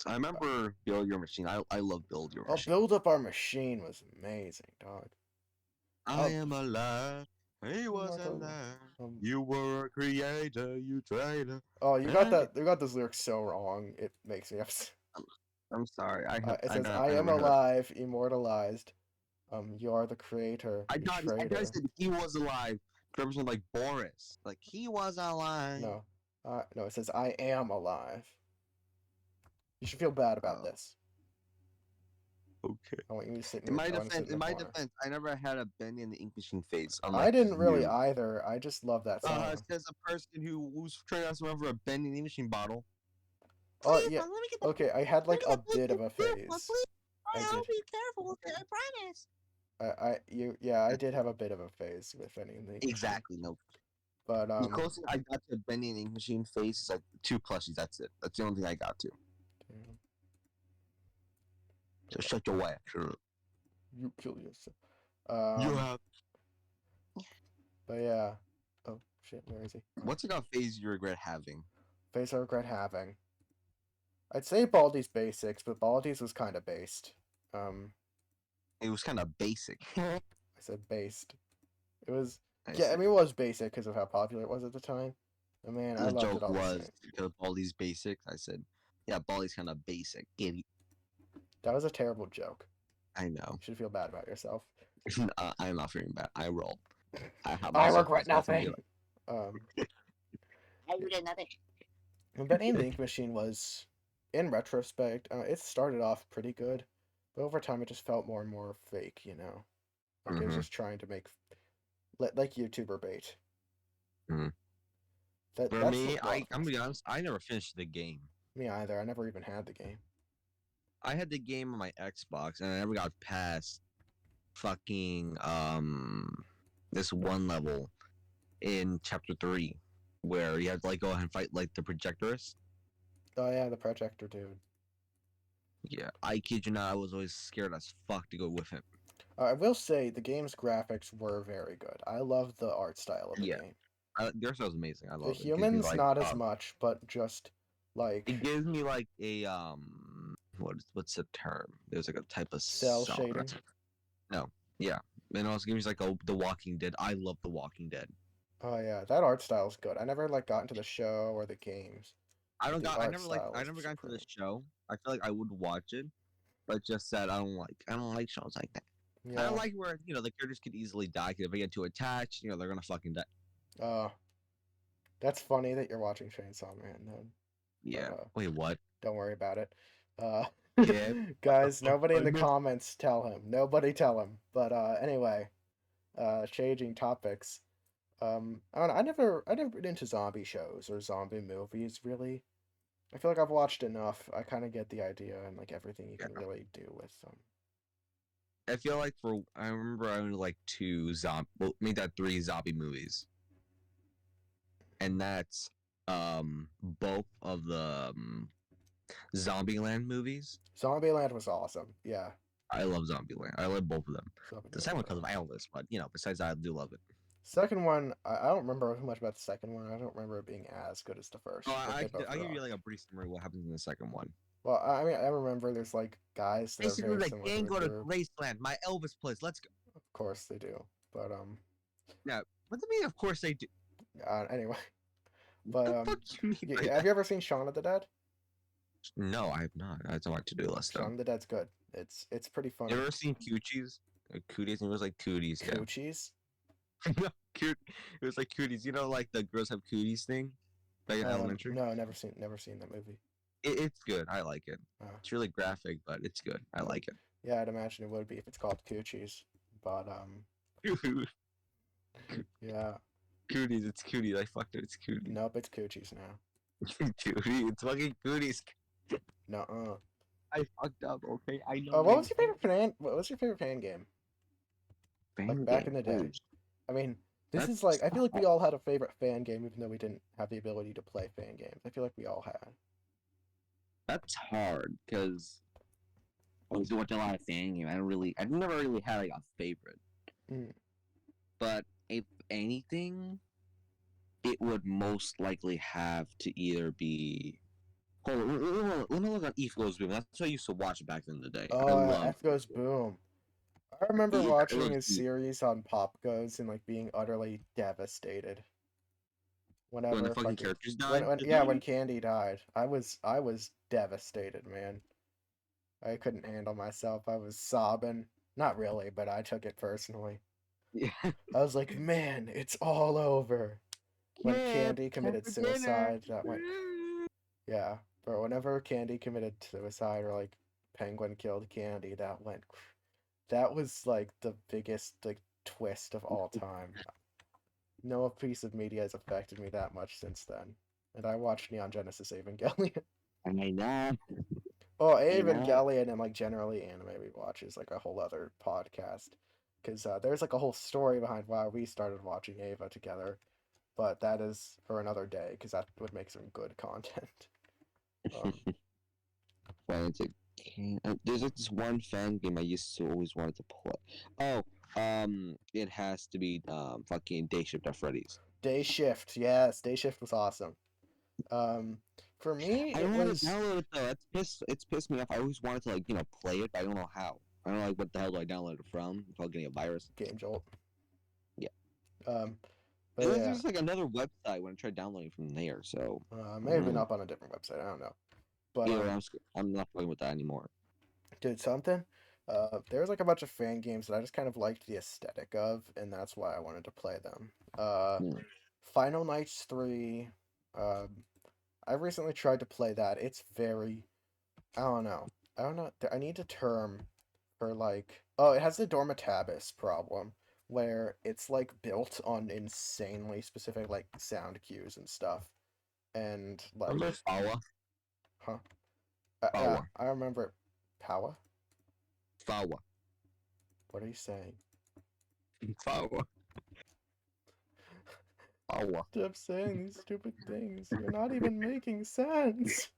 I remember Build Your Machine. I love Build Your Oh, Machine. Build Up Our Machine was amazing, dog. I Oh, am alive. He was immortal. alive. You were a creator. You traitor. Oh, And you got those lyrics so wrong. It makes me upset. I'm sorry. It says, I "I am never heard. alive, immortalized. You are the creator, you I thought I traitor." said he was alive. Represent like Boris. Like he was alive. No, no, it says, "I am alive." You should feel bad about Oh, this. okay. I want you to sit In my I want to sit defense, in the corner. I never had a Bendy in the Ink Machine phase, I unlike didn't really you. either. I just love that It song. says a person who's trying to remember a Bendy in the Ink Machine bottle. Oh Please, yeah. let me get the Okay, I had let like me a get bit of a this one, phase. please. I I'll did. be careful with it, I promise. Yeah, I did have a bit of a phase with any in the Ink Machine. Exactly, no. But The closest I got to a Bendy in the Ink Machine face is like 2 plushies. That's it. That's the only thing I got to. damn, So shut your ass. Sure. you kill yourself. You have. But yeah. Oh shit, where is he? What's like a phase you regret having? Phase I regret having. I'd say Baldi's Basics, but Baldi's was kind of based. It was kind of basic. I said based. It was, I yeah, I see. mean, it was basic because of how popular it was at the time. But man, I The loved it joke all the was same. because Baldi's basic. I said, yeah, Baldi's kind of basic. Idiot. That was a terrible joke. I know. You should feel bad about yourself. I'm not feeling bad. I roll. I have I myself. regret nothing. I regret nothing. Benny and the Ink Machine was, in retrospect, it started off pretty good, but over time it just felt more and more fake, you know? Like it was just trying to make, like YouTuber bait. Mm-hmm. For That's me, the I'm gonna be honest. I never finished the game. Me either. I never even had the game. I had the game on my Xbox, and I never got past fucking this one level in chapter 3 where you had to like go ahead and fight like the projectorist. Oh yeah, the projector dude. Yeah, I kid you not, I was always scared as fuck to go with him. I will say the game's graphics were very good. I love the art style of the game. Their stuff was amazing. I The love it. humans not as much, but just like it gives me like a what's the term? There's like a type of cell shading. No, yeah, and also gives me like The Walking Dead. I love The Walking Dead. Oh yeah, that art style is good. I never like got into the show or the games. I never got into the show. I feel like I would watch it, but just that I don't like shows like that. Yeah. I don't like where the characters could easily die. Cause if they get too attached, they're gonna fucking die. That's funny that you're watching Chainsaw Man then. Yeah. Wait, what? Don't worry about it. Yeah. Guys, nobody in the comments tell him. Nobody tell him. But anyway, changing topics. I don't know, I never been into zombie shows or zombie movies really. I feel like I've watched enough. I kind of get the idea and like everything you Yeah. can really do with them. I feel like I remember I only like maybe that three zombie movies, and that's both of the Zombieland movies. Zombieland was awesome. Yeah, I love Zombieland. I love both of them. The Zombieland second was one because of awesome. Elvis, but besides that, I do love it. Second one, I don't remember too much about the second one. I don't remember it being as good as the Oh, first, but they both I'll were give you like awesome. a brief summary of what happens in the second one. Well, I mean, I remember there's like guys that are Basically, very like, similar to gang the go to group. Graceland, my Elvis place. Let's go. Of course they do, but Yeah, what do you mean? Of course they do. anyway, What but the fuck you mean by have that? you ever seen Shaun of the Dead? No, I have not. That's on my to-do list Shaun though. of the Dead's good. It's pretty You funny. ever seen Coochies? Cooties, and it was like cooties, yeah. Coochies? No, cute. It was like cooties. Like the girls have cooties thing, back in elementary. No, never seen that movie. It's good. I like it. Uh, It's really graphic, but it's good. I yeah, like it. yeah, I'd imagine it would be if it's called Coochies, but yeah, Cooties. It's cooties. I fucked it. It's cooties. nope, it's Coochies now. Cooties. It's fucking cooties. No. I fucked up. Okay, I know. What was your favorite fan? What was your favorite fan game? Like Fan back game. in the Oh, day. I mean, this that's is like I feel like we all had a favorite fan game, even though we didn't have the ability to play fan games. I feel like we all had. that's hard because I was watching a lot of fan game. I've never really had like a favorite. Mm. But if anything, it would most likely have to either be. Hold on, let me look on Eve Goes Boom. That's what I used to watch back in the day. I Oh, love F goes boom. I remember Eve watching Goes his Boom. series on Pop Goes and like being utterly devastated When the whenever fucking fucking characters died. when Candy died. I was devastated, man. I couldn't handle myself. I was sobbing. Not really, but I took it personally. Yeah. I was like, man, it's all over. When Kip, Candy time committed for dinner. suicide, that went, yeah. But whenever Candy committed suicide or like Penguin killed Candy, that was like the biggest like twist of all time. No piece of media has affected me that much since then. And I watched Neon Genesis Evangelion. I know. Oh, I know. Evangelion and like generally anime rewatch is like a whole other podcast. Because there's like a whole story behind why we started watching Ava together. But that is for another day because that would make some good content. Um, Fantastic. There's like this one fan game I used to always wanted to play. It has to be fucking Day Shift at Freddy's. Day Shift, yes, Day Shift was awesome. Um, for me, I it don't want to was download it though. It's pissed me off. I always wanted to play it, but I don't know how. I don't know what the hell do I download it from without getting a virus. Game Jolt. Yeah. Um, but There's yeah, just like another website when I tried downloading from there. So may have been up on a different website. I don't know. But either I'm not playing with that anymore. did something. There's like a bunch of fan games that I just kind of liked the aesthetic of, and that's why I wanted to play them. Hmm. Final Nights 3. Um, I recently tried to play that. It's very, I don't know. I don't know. I need a term for like. Oh, it has the Dormatabus problem, where it's like built on insanely specific like sound cues and stuff, and Remember like, Fawa? huh? Yeah, Fawa. I remember it. Power. Fawa. What are you saying? Fawa. Fawa. Stop saying these stupid things. You're not even making sense.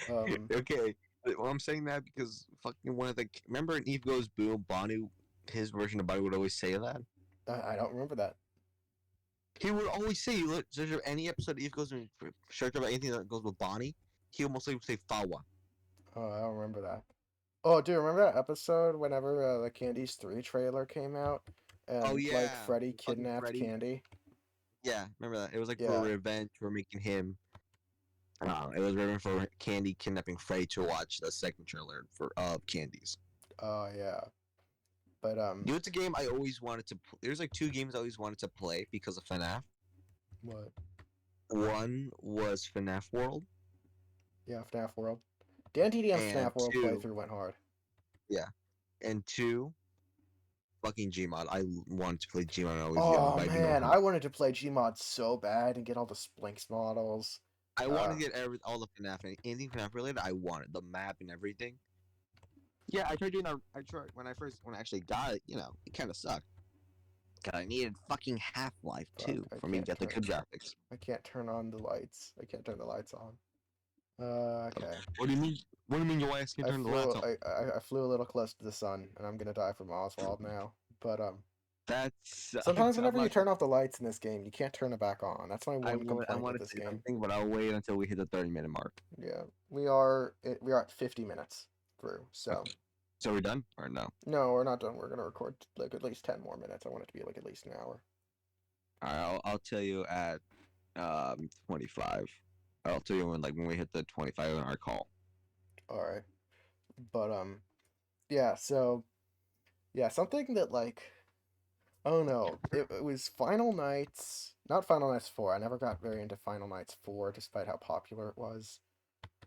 Um, Okay. Well, I'm saying that because fucking one of the remember in Eve Goes Boom, Bonnie, his version of Bonnie would always say that. I don't remember that. He would always say, look, search up any episode of Eve Goes Boom, search about anything that goes with Bonnie. He almost like would say Fawa. Oh, I don't remember that. Oh, do you remember that episode whenever the Candy's 3 trailer came out Oh and like yeah, Freddy fucking kidnapped Freddy. Candy? Yeah, remember that? It was like for Yeah. revenge for making him. It was revenge for Candy kidnapping Freddy to watch the second trailer for Candy's. Oh yeah. But You know, it's a game I always wanted to. There's like two games I always wanted to play because of FNAF. what? One was FNAF World, Yeah, FNAF World. Dan TDM's and FNAF World two, playthrough went hard. yeah, and two fucking Gmod. I wanted to play Gmod when I was young, Oh but I didn't know man, how. I wanted to play Gmod so bad and get all the Splinks models. I wanted Uh, to get all the FNAF and anything FNAF related. I wanted the map and everything. Yeah, I tried doing that. I tried when I actually got it. It kind of sucked. Cause I needed fucking Half-Life fuck, 2 for me to get the good graphics. I can't turn on the lights. I can't turn the lights on. Okay. What do you mean? What do you mean your wife can turn the lights on? I flew a little close to the sun, and I'm gonna die from Oswald now. But That sometimes sucks. I'm whenever you not. turn off the lights in this game, you can't turn it back on. That's my one I complaint want with to this say game. something, but I'll wait until we hit the 30-minute mark. Yeah, we are at 50 minutes through. So Okay. So we're done or no? no, we're not done. We're gonna record like at least 10 more minutes. I want it to be like at least an hour. All right, I'll tell you at 25. I'll tell you when we hit the 25 on our call. All right, but yeah. So yeah, something that like oh no, it was Final Nights, not Final Nights 4. I never got very into Final Nights 4, despite how popular it was.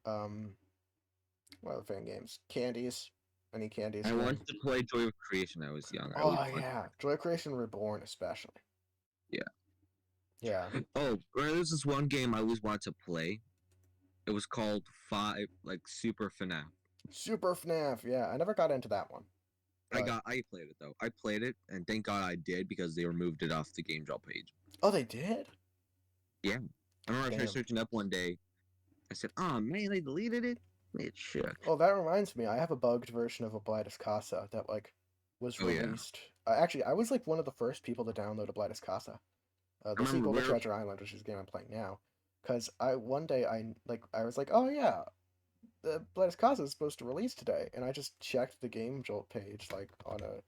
Um, what other fan games? Candies. Any Candies I fan? wanted to play Joy of Creation. When I was young. I always Oh wanted. yeah, Joy Creation Reborn especially. Yeah. Yeah. Oh, there's this one game I always wanted to play. It was called Super FNAF. Super FNAF. Yeah, I never got into that one. But I played it though. I played it, and thank God I did because they removed it off the game drop page. oh, they did. Yeah. I remember I Damn. started searching up one day. I said, "Oh man, they deleted it." It shook. Oh, that reminds me. I have a bugged version of Oblitus Casa that like was Oh yeah. released. Actually, I was like one of the first people to download Oblitus Casa. I The remember sequel to we were. Treasure Island, which is the game I'm playing now. Because one day I was like, oh yeah, the Oblitus Casa is supposed to release today, and I just checked the Game Jolt page like on a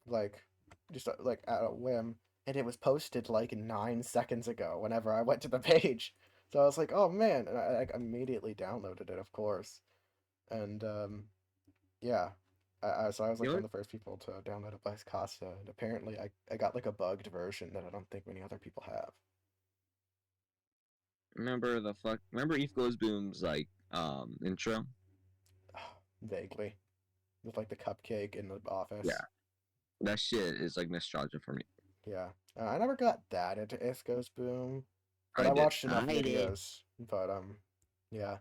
like just like at a whim, and it was posted like 9 seconds ago. Whenever I went to the page, so I was like, oh man, and I like immediately downloaded it, of course, and yeah. So I was You like know one what? of the first people to download Oblitus Casa, and apparently I got like a bugged version that I don't think many other people have. Remember Eve Goes Boom's intro? Vaguely, with like the cupcake in the Yeah. office. That shit is like nostalgia for me. Yeah, I never got that into Isco's Boom, but I I did. watched enough I did. videos. But yeah,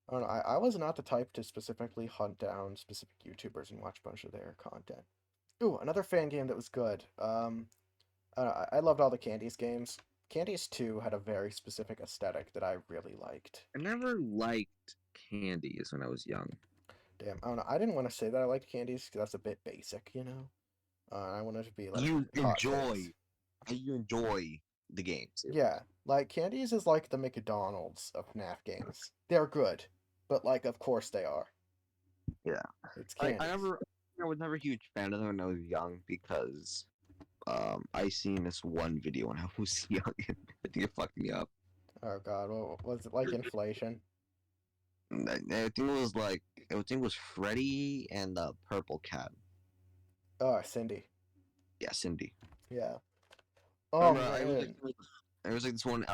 I don't know. I was not the type to specifically hunt down specific YouTubers and watch a bunch of their content. Ooh, another fan game that was good. I loved all the Candies games. Candies 2 had a very specific aesthetic that I really liked. I never liked candies when I was young. Damn, I don't know. I didn't want to say that I liked Candies because that's a bit basic, you know. I wanted to be like You hot takes. enjoy. You enjoy the games. Yeah, like Candies is like the McDonald's of FNAF games. They're good, but like of course they are. Yeah. It's I Candies. never. I was never a huge fan of them when I was young because I seen this one video when I was young. And I think it fucked me up. Oh God, what was it like inflation? I think it was I think it was Freddy and the purple cat. Oh, Cindy. Yeah, Cindy. Yeah. I Oh remember man. there was this one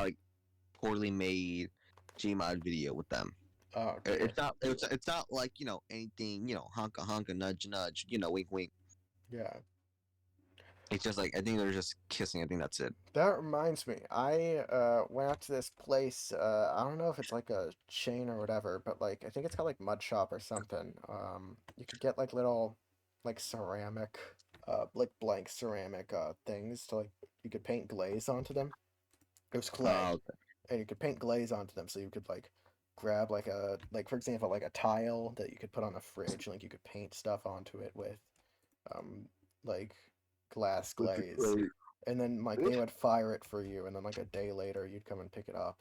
poorly made Gmod video with them. Oh dear. It's not like anything honka honka nudge nudge wink wink. Yeah. It's just like I think they're just kissing. I think that's it. That reminds me. I went out to this place. I don't know if it's like a chain or whatever, but like I think it's called like Mud Shop or something. You could get like little like ceramic, like blank ceramic things to like you could paint glaze onto them. It was clay, Okay. and you could paint glaze onto them, so you could like grab like for example like a tile that you could put on a fridge, like you could paint stuff onto it with um like glass glaze, and then like they would fire it for you, and then like a day later you'd come and pick it up.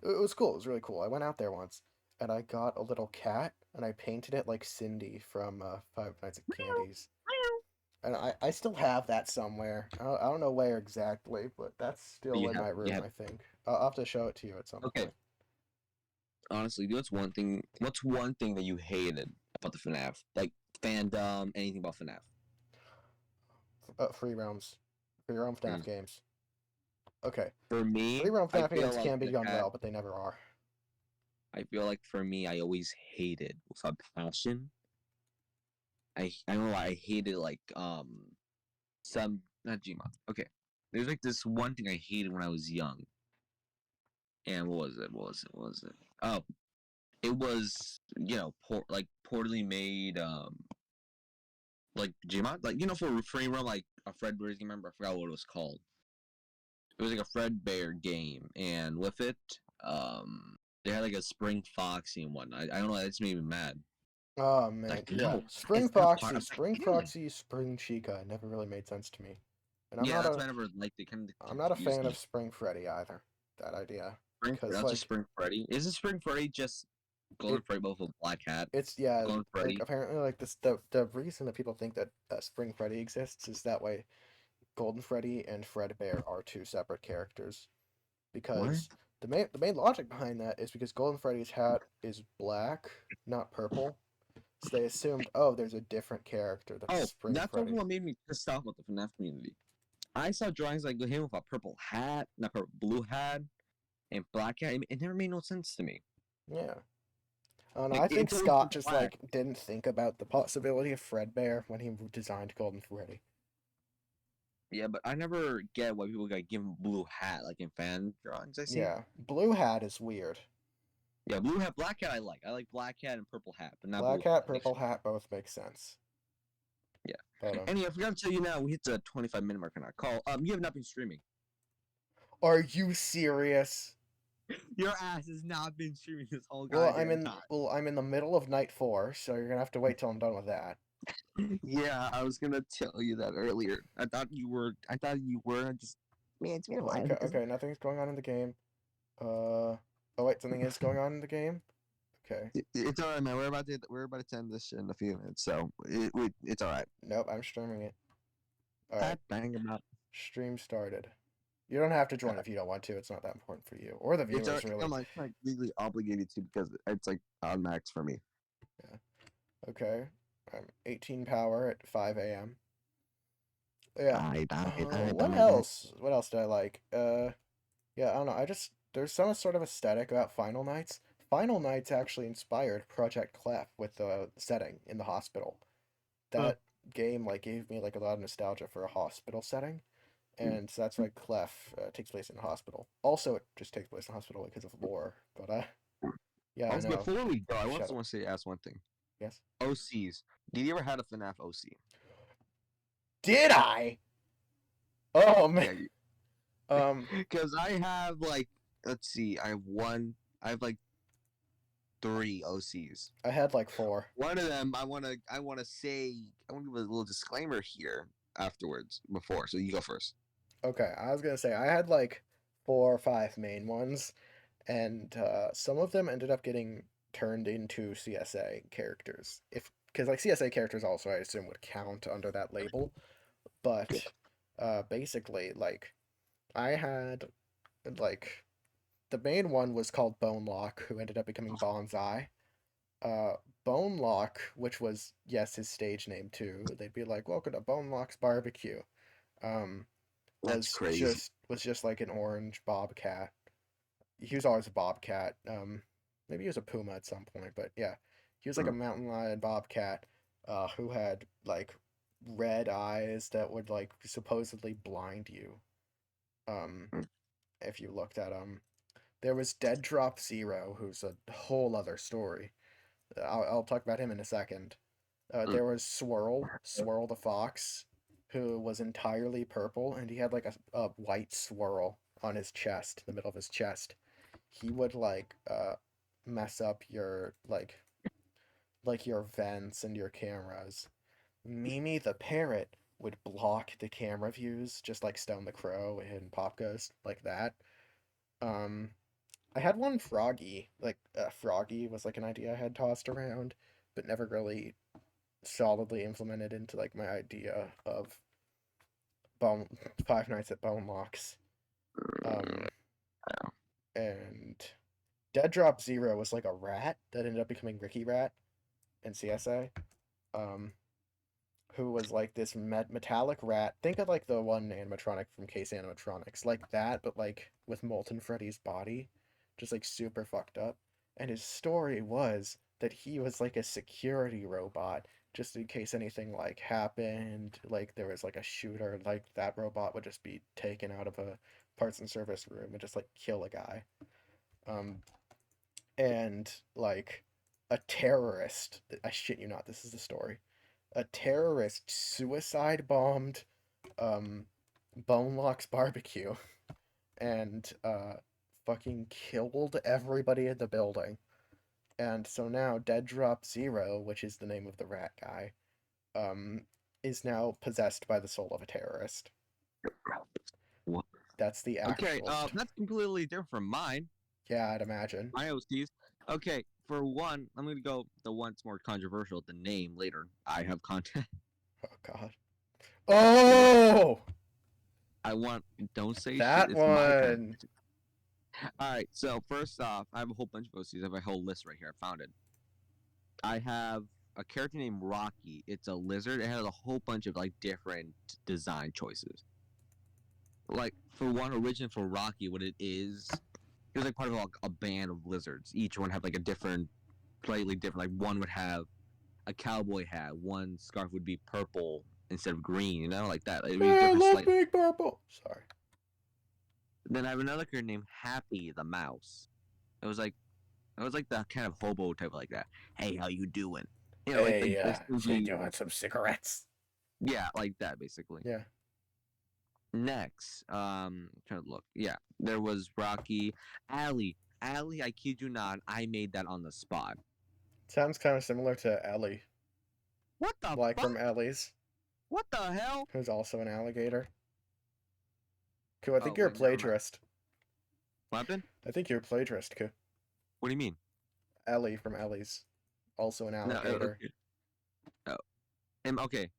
It was cool. It was really cool. I went out there once, and I got a little cat, and I painted it like Cindy from Five Nights at Candy's. And I still have that somewhere. I don't know where exactly, but that's still You in have my you room, have I think. I'll have to show it to you at some okay. point. Honestly, what's one thing? What's one thing that you hated about the FNAF? Like fandom, anything about FNAF? Free roams. Free roam FNAF Mm. games. Okay. For Free me, roam I FNAF feel games like can be I done had. well, but they never are. I feel like for me, I always hated with a passion I don't know why I hated like some not Gmod. Okay, there's like this one thing I hated when I was young, and what was it? What was it? Oh, it was like poorly made like Gmod, like for free roam like a Fredbear's game. Remember, I forgot what it was called. It was like a Fredbear game, and with it, they had like a Spring Foxy and whatnot. I don't know. That just made me mad. Oh man, Like, yeah. no, Spring it's not part Foxy, of the Spring game. Proxy, Spring Chica never really made sense to me. And Yeah, that's why I never liked it. Kind of I'm not a confused fan of me. Spring Freddy either. That idea. Cause Not just like Spring Freddy. Isn't Spring Freddy just Golden it Freddy both with a black hat? it's yeah, Golden like Freddy. apparently like the reason that people think that Spring Freddy exists is that way Golden Freddy and Fredbear are two separate characters. What? Because the main logic behind that is because Golden Freddy's hat is black, not purple. So they assumed, oh, there's a different character that's Oh, Spring that's also Freddy. what made me pissed off with the FNAF community. I saw drawings like him with a purple hat, not purple, blue hat, and black hat. It never made no sense to me. Yeah. And Like I think it's always Scott been just black. like didn't think about the possibility of Fredbear when he designed Golden Freddy. Yeah, but I never get why people got given blue hat like in fan drawings I see. Yeah, blue hat is weird. Yeah, blue hat, black hat I like. I like black hat and purple hat, but not Black blue hat. hat, That makes purple hat both make sense. yeah. But And yeah, I forgot to tell you now, we hit the 25-minute mark on our call. You have not been streaming. are you serious? Your ass has not been streaming this whole Well, I'm goddamn in time. well, I'm in the middle of night 4, so you're gonna have to wait till I'm done with that. Yeah, I was gonna tell you that earlier. I thought you were. I thought you were. Just man, it's been a while Okay, because okay, nothing's going on in the game. Oh wait, something is going on in the game. Okay. it's all right, man. We're about to end this shit in a few minutes, so it's all right. Nope, I'm streaming it. All right, That bang about. stream started. You don't have to join if you don't want to. It's not that important for you or the It's all viewers, right. really. I'm like legally obligated to because it's like on max for me. Yeah. Okay. I'm 18 power at 5 a.m. Yeah. What Die. else? What else did I like? Yeah, I don't know. There's some sort of aesthetic about Final Nights. Final Nights actually inspired Project Clef with the setting in the hospital. That game like gave me like a lot of nostalgia for a hospital setting, and so that's why Clef takes place in a hospital. Also, it just takes place in a hospital because of lore. But yeah, I Also, know. before we go, I Shut also up. want to ask one thing. Yes. OCs. Did you ever had a FNAF OC? Did I? Oh man. Yeah, Um, because I have like, let's see, I have one. I have like 3 OCs. I had like 4. One of them, I want to say, I want to give a little disclaimer here afterwards, before. So you go first. Okay, I was gonna say I had like 4 or 5 main ones, and some of them ended up getting turned into CSA characters. If because like CSA characters also I assume would count under that label, but basically like I had like the main one was called Bone Lock, who ended up becoming Bonsai. Uh, Bone Lock, which was yes his stage name too. They'd be like, "Welcome to Bone Lock's barbecue." Um, That's crazy. was just like an orange bobcat. He was always a bobcat. Maybe he was a puma at some point, but yeah, he was like a mountain lion bobcat, who had like red eyes that would like supposedly blind you. Um, if you looked at him, there was Dead Drop Zero, who's a whole other story. I'll talk about him in a second. There was Swirl the fox, who was entirely purple, and he had like a white swirl on his chest, the middle of his chest. He would like mess up your like your vents and your cameras. Mimi the parrot would block the camera views, just like Stone the Crow and Pop Ghost, like that. Um, I had one Froggy, like Froggy was like an idea I had tossed around, but never really solidly implemented into like my idea of Bone Five Nights at Bone Locks. Um, and Dead Drop Zero was like a rat that ended up becoming Ricky Rat in CSA. Um, who was like this metallic rat. Think of like the one animatronic from Case Animatronics, like that, but like with Molten Freddy's body, just like super fucked up. And his story was that he was like a security robot just in case anything like happened, like there was like a shooter, like that robot would just be taken out of a parts and service room and just like kill a guy. Um, and like a terrorist, I shit you not, this is the story. A terrorist suicide bombed Bone Lock's barbecue and fucking killed everybody in the building. And so now Dead Drop Zero, which is the name of the rat guy, um, is now possessed by the soul of a terrorist. What? That's the Okay, actual story. that's completely different from mine. Yeah, I'd imagine. My OCs. Okay, for one, I'm gonna go the one that's more controversial. The name later. I have content. Oh god. Oh, I want. Don't say shit. that It's my content. one. All right. So first off, I have a whole bunch of OCs. I have a whole list right here. I found it. I have a character named Rocky. It's a lizard. It has a whole bunch of like different design choices. Like for one, origin for Rocky, what it is, it was like part of like a band of lizards. Each one had like a different, slightly different. Like one would have a cowboy hat. One scarf would be purple instead of green. You know, like that. It was I different. love Slightly. Big Purple. Sorry. Then I have another character named Happy the Mouse. It was like the kind of hobo type like that. Hey, how you doing? You know, Hey, like she doing some cigarettes. yeah, like that basically. Yeah. Next, trying to look. Yeah, there was Rocky, Allie. Allie, I kid you not, I made that on the spot. Sounds kind of similar to Ellie, What the like fuck? from Ellie's, What the hell? who's also an alligator. Cool, I think Oh, you're a wait, never mind. plagiarist. What happened? I think you're a plagiarist, Koo. What do you mean? Ellie from Ellie's, also an No, alligator. okay. Oh, okay.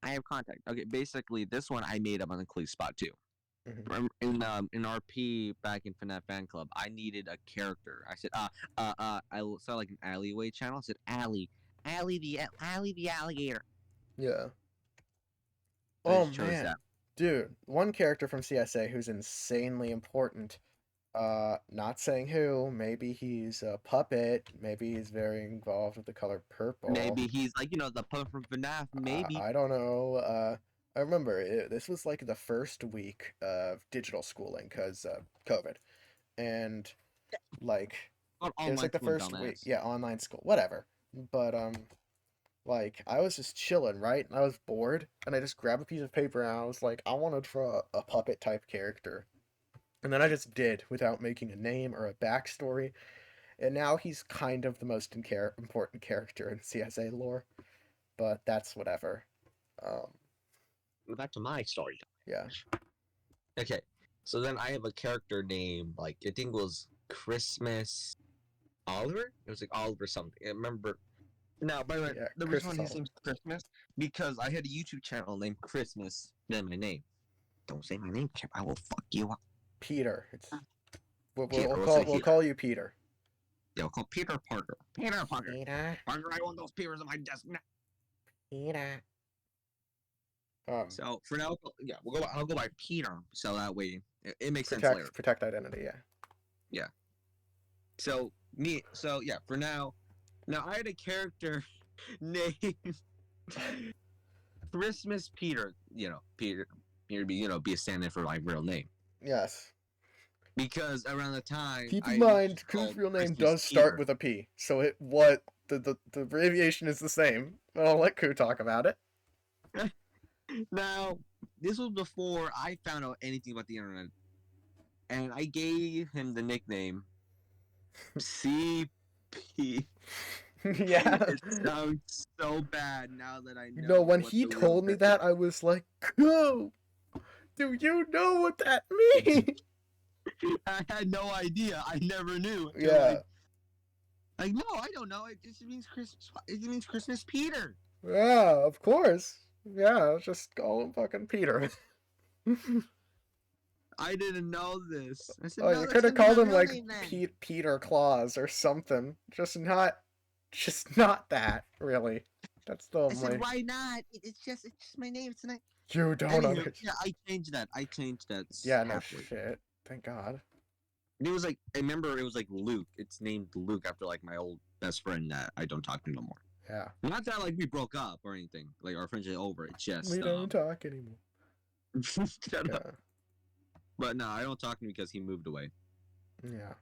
I have contact. Okay, basically, this one I made up on the clue spot too. Mhm. In RP back in FNAT fan club, I needed a character. I said, I saw like an alleyway channel. I said, Allie the alligator. Yeah. I Oh just chose that. man, dude, one character from CSA who's insanely important. Not saying who. Maybe he's a puppet. Maybe he's very involved with the color purple. Maybe he's like the puppet from FNAF. Maybe I don't know. I remember this was like the first week of digital schooling because COVID, and like it was online like the school first week. dumbass. Yeah, online school, whatever. But like I was just chilling, right? And I was bored, and I just grabbed a piece of paper and I was like, I want to draw a puppet type character. And then I just did without making a name or a backstory. And now he's kind of the most important character in CSA lore. But that's whatever. Um, Back to my story. yeah. Okay, so then I have a character named like I think it was Christmas Oliver. It was like Oliver something. I remember. Now, by the way, Yeah, the reason why Christmas his name's Christmas because I had a YouTube channel named Christmas. Then my name. Don't say my name, Chip. I will fuck you up. Peter. It's we'll, Peter, we'll we'll call say we'll Peter. call you Peter. Yeah, we'll call Peter Parker. Peter Parker. Peter. Parker, I want those papers on my desk now. Peter. So for now, yeah, I'll go by Peter. So that way, it makes sense later. Protect identity. Yeah. Yeah. So yeah. For now, I had a character named Christmas Peter. Peter be a stand-in for my real name. Yes. Because around the time Keep I in was mind, Koo's called real name Christmas does start Peter. with a P, so the abbreviation is the same. I'll let Koo talk about it. Now, this was before I found out anything about the internet, and I gave him the nickname CP. Yeah. It sounds so bad now that I know. No, when what he the real told me character- that, I was like, Koo, do you know what that means? I had no idea. I never knew. Yeah. Like, no, I don't know. It just means Christmas. It means Christmas Peter. Yeah, of course. Yeah, just call him fucking Peter. I didn't know this. I said, Oh, no, you that's could have gonna be called my him real like name then. Peter Claus or something. Just not that, really. That's the I only. said, why not? It's just my name. It's not. You don't Anywho, understand. yeah, I changed that. Yeah, no happily. shit. Thank God. It was like, I remember it was like Luke. It's named Luke after like my old best friend that I don't talk to no more. Yeah. Not that like we broke up or anything, like our friendship over. It's just We don't talk anymore. shut up. Yeah. But no, I don't talk to him because he moved away. Yeah.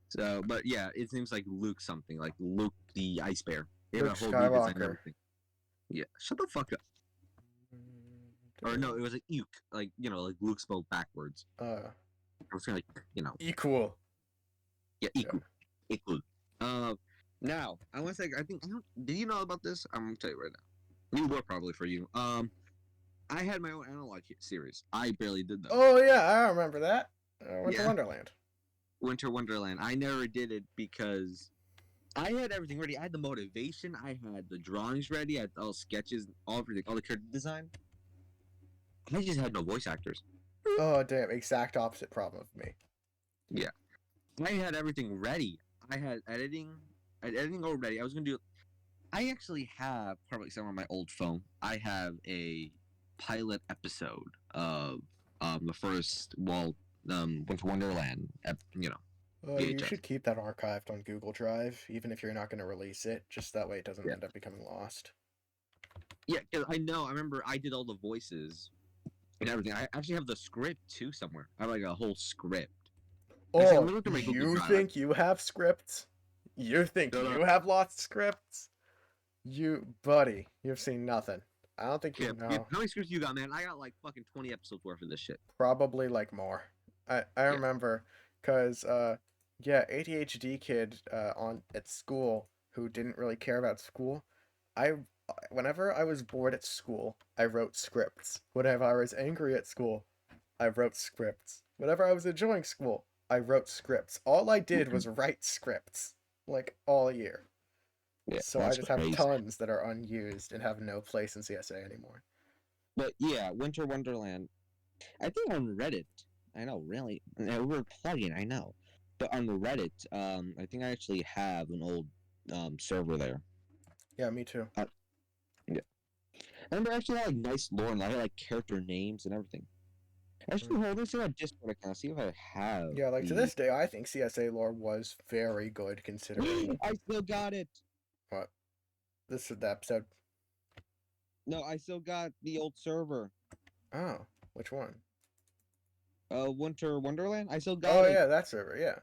So, but yeah, it seems like Luke something, like Luke the Ice Bear. They have Luke a whole redesign and Skywalker. everything. Yeah, shut the fuck up. Or no, it was like Uke, like like Luke spelled backwards. I was like, Equal. yeah, equal, equal. Now I want to say, I don't. Did you know about this? I'm gonna tell you right now. You were probably for you. I had my own analog series. I barely did them. Oh yeah, I remember that. Winter Yeah. Wonderland. Winter Wonderland. I never did it because I had everything ready. I had the motivation. I had the drawings ready. I had all sketches, everything, all the character design. I just had no voice actors. Oh damn, exact opposite problem of me. Yeah, I had everything ready. I had editing. I had editing all ready. I was gonna do. I actually have probably somewhere on my old phone. I have a pilot episode of the first Winter Wonderland. You VHS. should keep that archived on Google Drive, even if you're not going to release it, just that way it doesn't Yeah. end up becoming lost. Yeah, because I know. I remember I did all the voices and everything. I actually have the script too somewhere. I have like a whole script. Actually, let me look at my Google You Drive. think you have scripts? You think No, no. you have lost scripts? Buddy, you've seen nothing. I don't think you Yeah, know. how many scripts you got, man? I got like fucking 20 episodes worth of this shit. Probably like more. I remember, cause ADHD kid at school who didn't really care about school. I Whenever I was bored at school, I wrote scripts. Whenever I was angry at school, I wrote scripts. Whenever I was enjoying school, I wrote scripts. All I did was write scripts, like all year. Yeah, So I that's just have crazy. tons that are unused and have no place in CSA anymore. But yeah, Winter Wonderland. I think on Reddit. I know, really. We're plugging, I know. But on Reddit, I think I actually have an old server there. Yeah, me too. Yeah. I remember I actually had like nice lore and I had like character names and everything. Actually, hold on, see my Discord account, see if I have. Yeah, like to this day, I think CSA lore was very good considering. I still got it. What? This is the episode. No, I still got the old server. Oh, which one? Winter Wonderland. I still got it. Oh yeah, that server. Yeah.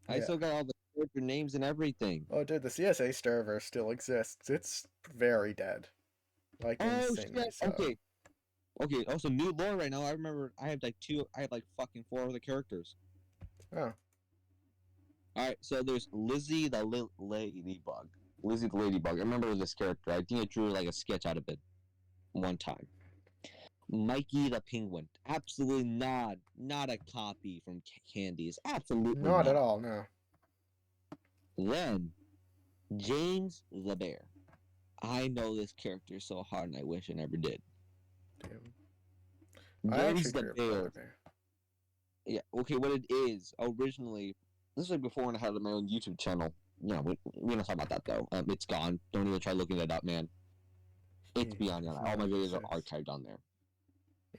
I still got all the character names and everything. Oh, dude, the CSA server still exists. It's very dead. Like insanely shit. so. Okay. Okay. Also, new lore right now. I remember I had like fucking 4 of the characters. Oh. All right. So there's Lizzie the ladybug. Lizzie the ladybug. I remember this character. I think I drew like a sketch out of it one time. Mikey the penguin. Absolutely not a copy from Candy's. Absolutely Not at all. No. Then James the bear. I know this character so hard, and I wish I never did. Damn. James the bear. Yeah. Okay. What it is originally? This was like before when I had my own YouTube channel. No, we don't talk about that though. It's gone. Don't even try looking it up, man. It's beyond that. All my videos are archived on there.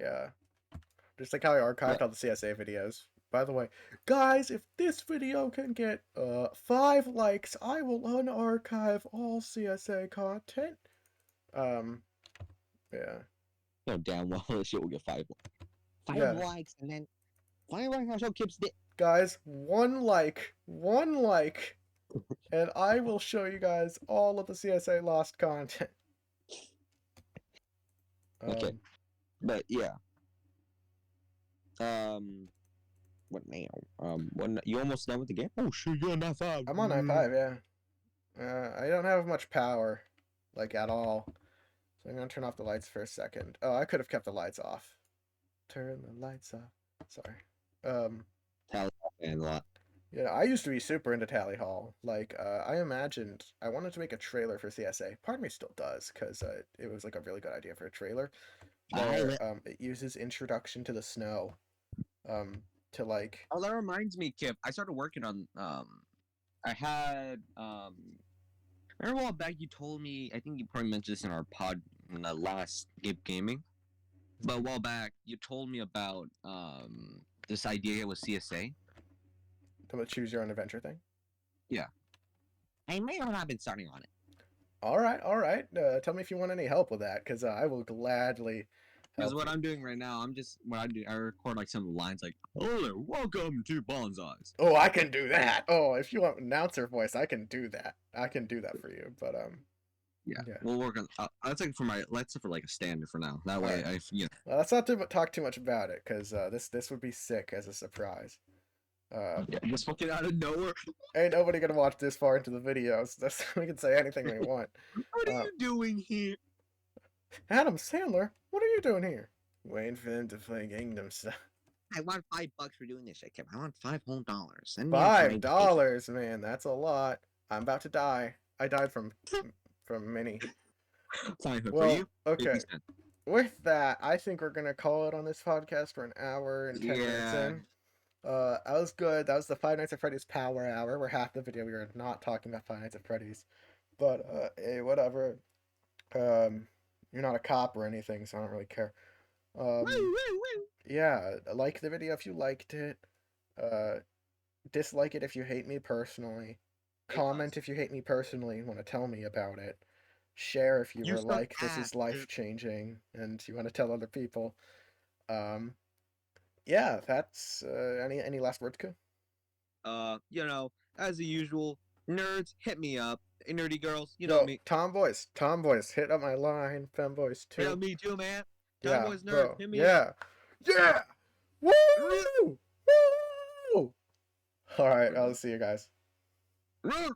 Yeah. Just like how I archived all the CSA videos. By the way, guys, if this video can get 5 likes, I will unarchive all CSA content. Yeah. No, damn well this shit will get 5 likes. 5 likes and then 5 likes I'll show Kip's dick. Guys, 1 like, and I will show you guys all of the CSA lost content. Okay. But yeah. What now? When you almost done with the game? Oh shit, you're on i5. I'm on i5, yeah. I don't have much power, like at all. So I'm gonna turn off the lights for a second. Oh, I could have kept the lights off. Turn the lights off. Sorry. Tally and a lot. Yeah, I used to be super into Tally Hall. Like, I imagined I wanted to make a trailer for CSA. Part of me still does, because it was like a really good idea for a trailer. Where it uses Introduction to the Snow. To like. Oh, that reminds me, Kip. I started working on. I had. Remember a while back you told me. I think you probably mentioned this in our pod in the last Gaming. But a while back you told me about this idea with CSA. The Choose Your Own Adventure thing. Yeah. I may or not been starting on it. All right, all right. Tell me if you want any help with that, because I will gladly Because help what you. I'm doing right now, I record like some lines like, "Hello there, welcome to Bonsai's." Oh, I can do that. Oh, if you want announcer voice, I can do that. I can do that for you. But Yeah, yeah. we'll work on. That's like for my. Let's for like a standard for now. That All way, right. you Well, let's not talk too much about it, because this would be sick as a surprise. yeah, just fucking out of nowhere. Ain't nobody gonna watch this far into the videos. We can say anything we want. What are Uh, you doing here? Adam Sandler, what are you doing here? Waiting for them to play Gangnam Style. I want $5 for doing this. I want $5 whole. Send me Five information. dollars, man, that's a lot. I'm about to die. I died from mini. Fine, but for Well, you, okay. 50 cents. With that, I think we're gonna call it on this podcast. We're an hour and 10 minutes Yeah. in. That was good. That was the Five Nights at Freddy's Power Hour. We're half the video we were not talking about Five Nights at Freddy's, but hey, whatever. You're not a cop or anything, so I don't really care. Woo, Um, woo, woo. yeah, like the video if you liked it. Uh, Dislike it if you hate me personally. Comment if you hate me personally and want to tell me about it. Share if you You were suck like, this ass. is life changing and you want to tell other people. Um, yeah, that's any last words, Ku? As usual, nerds hit me up. Hey, nerdy girls, you know Yo, me. tomboys, hit up my line, femboys Hit too. up me too, man. Yeah, Tomboys, nerds, bro, hit me up. yeah, yeah, woo, woo. All right, I'll see you guys. Woo.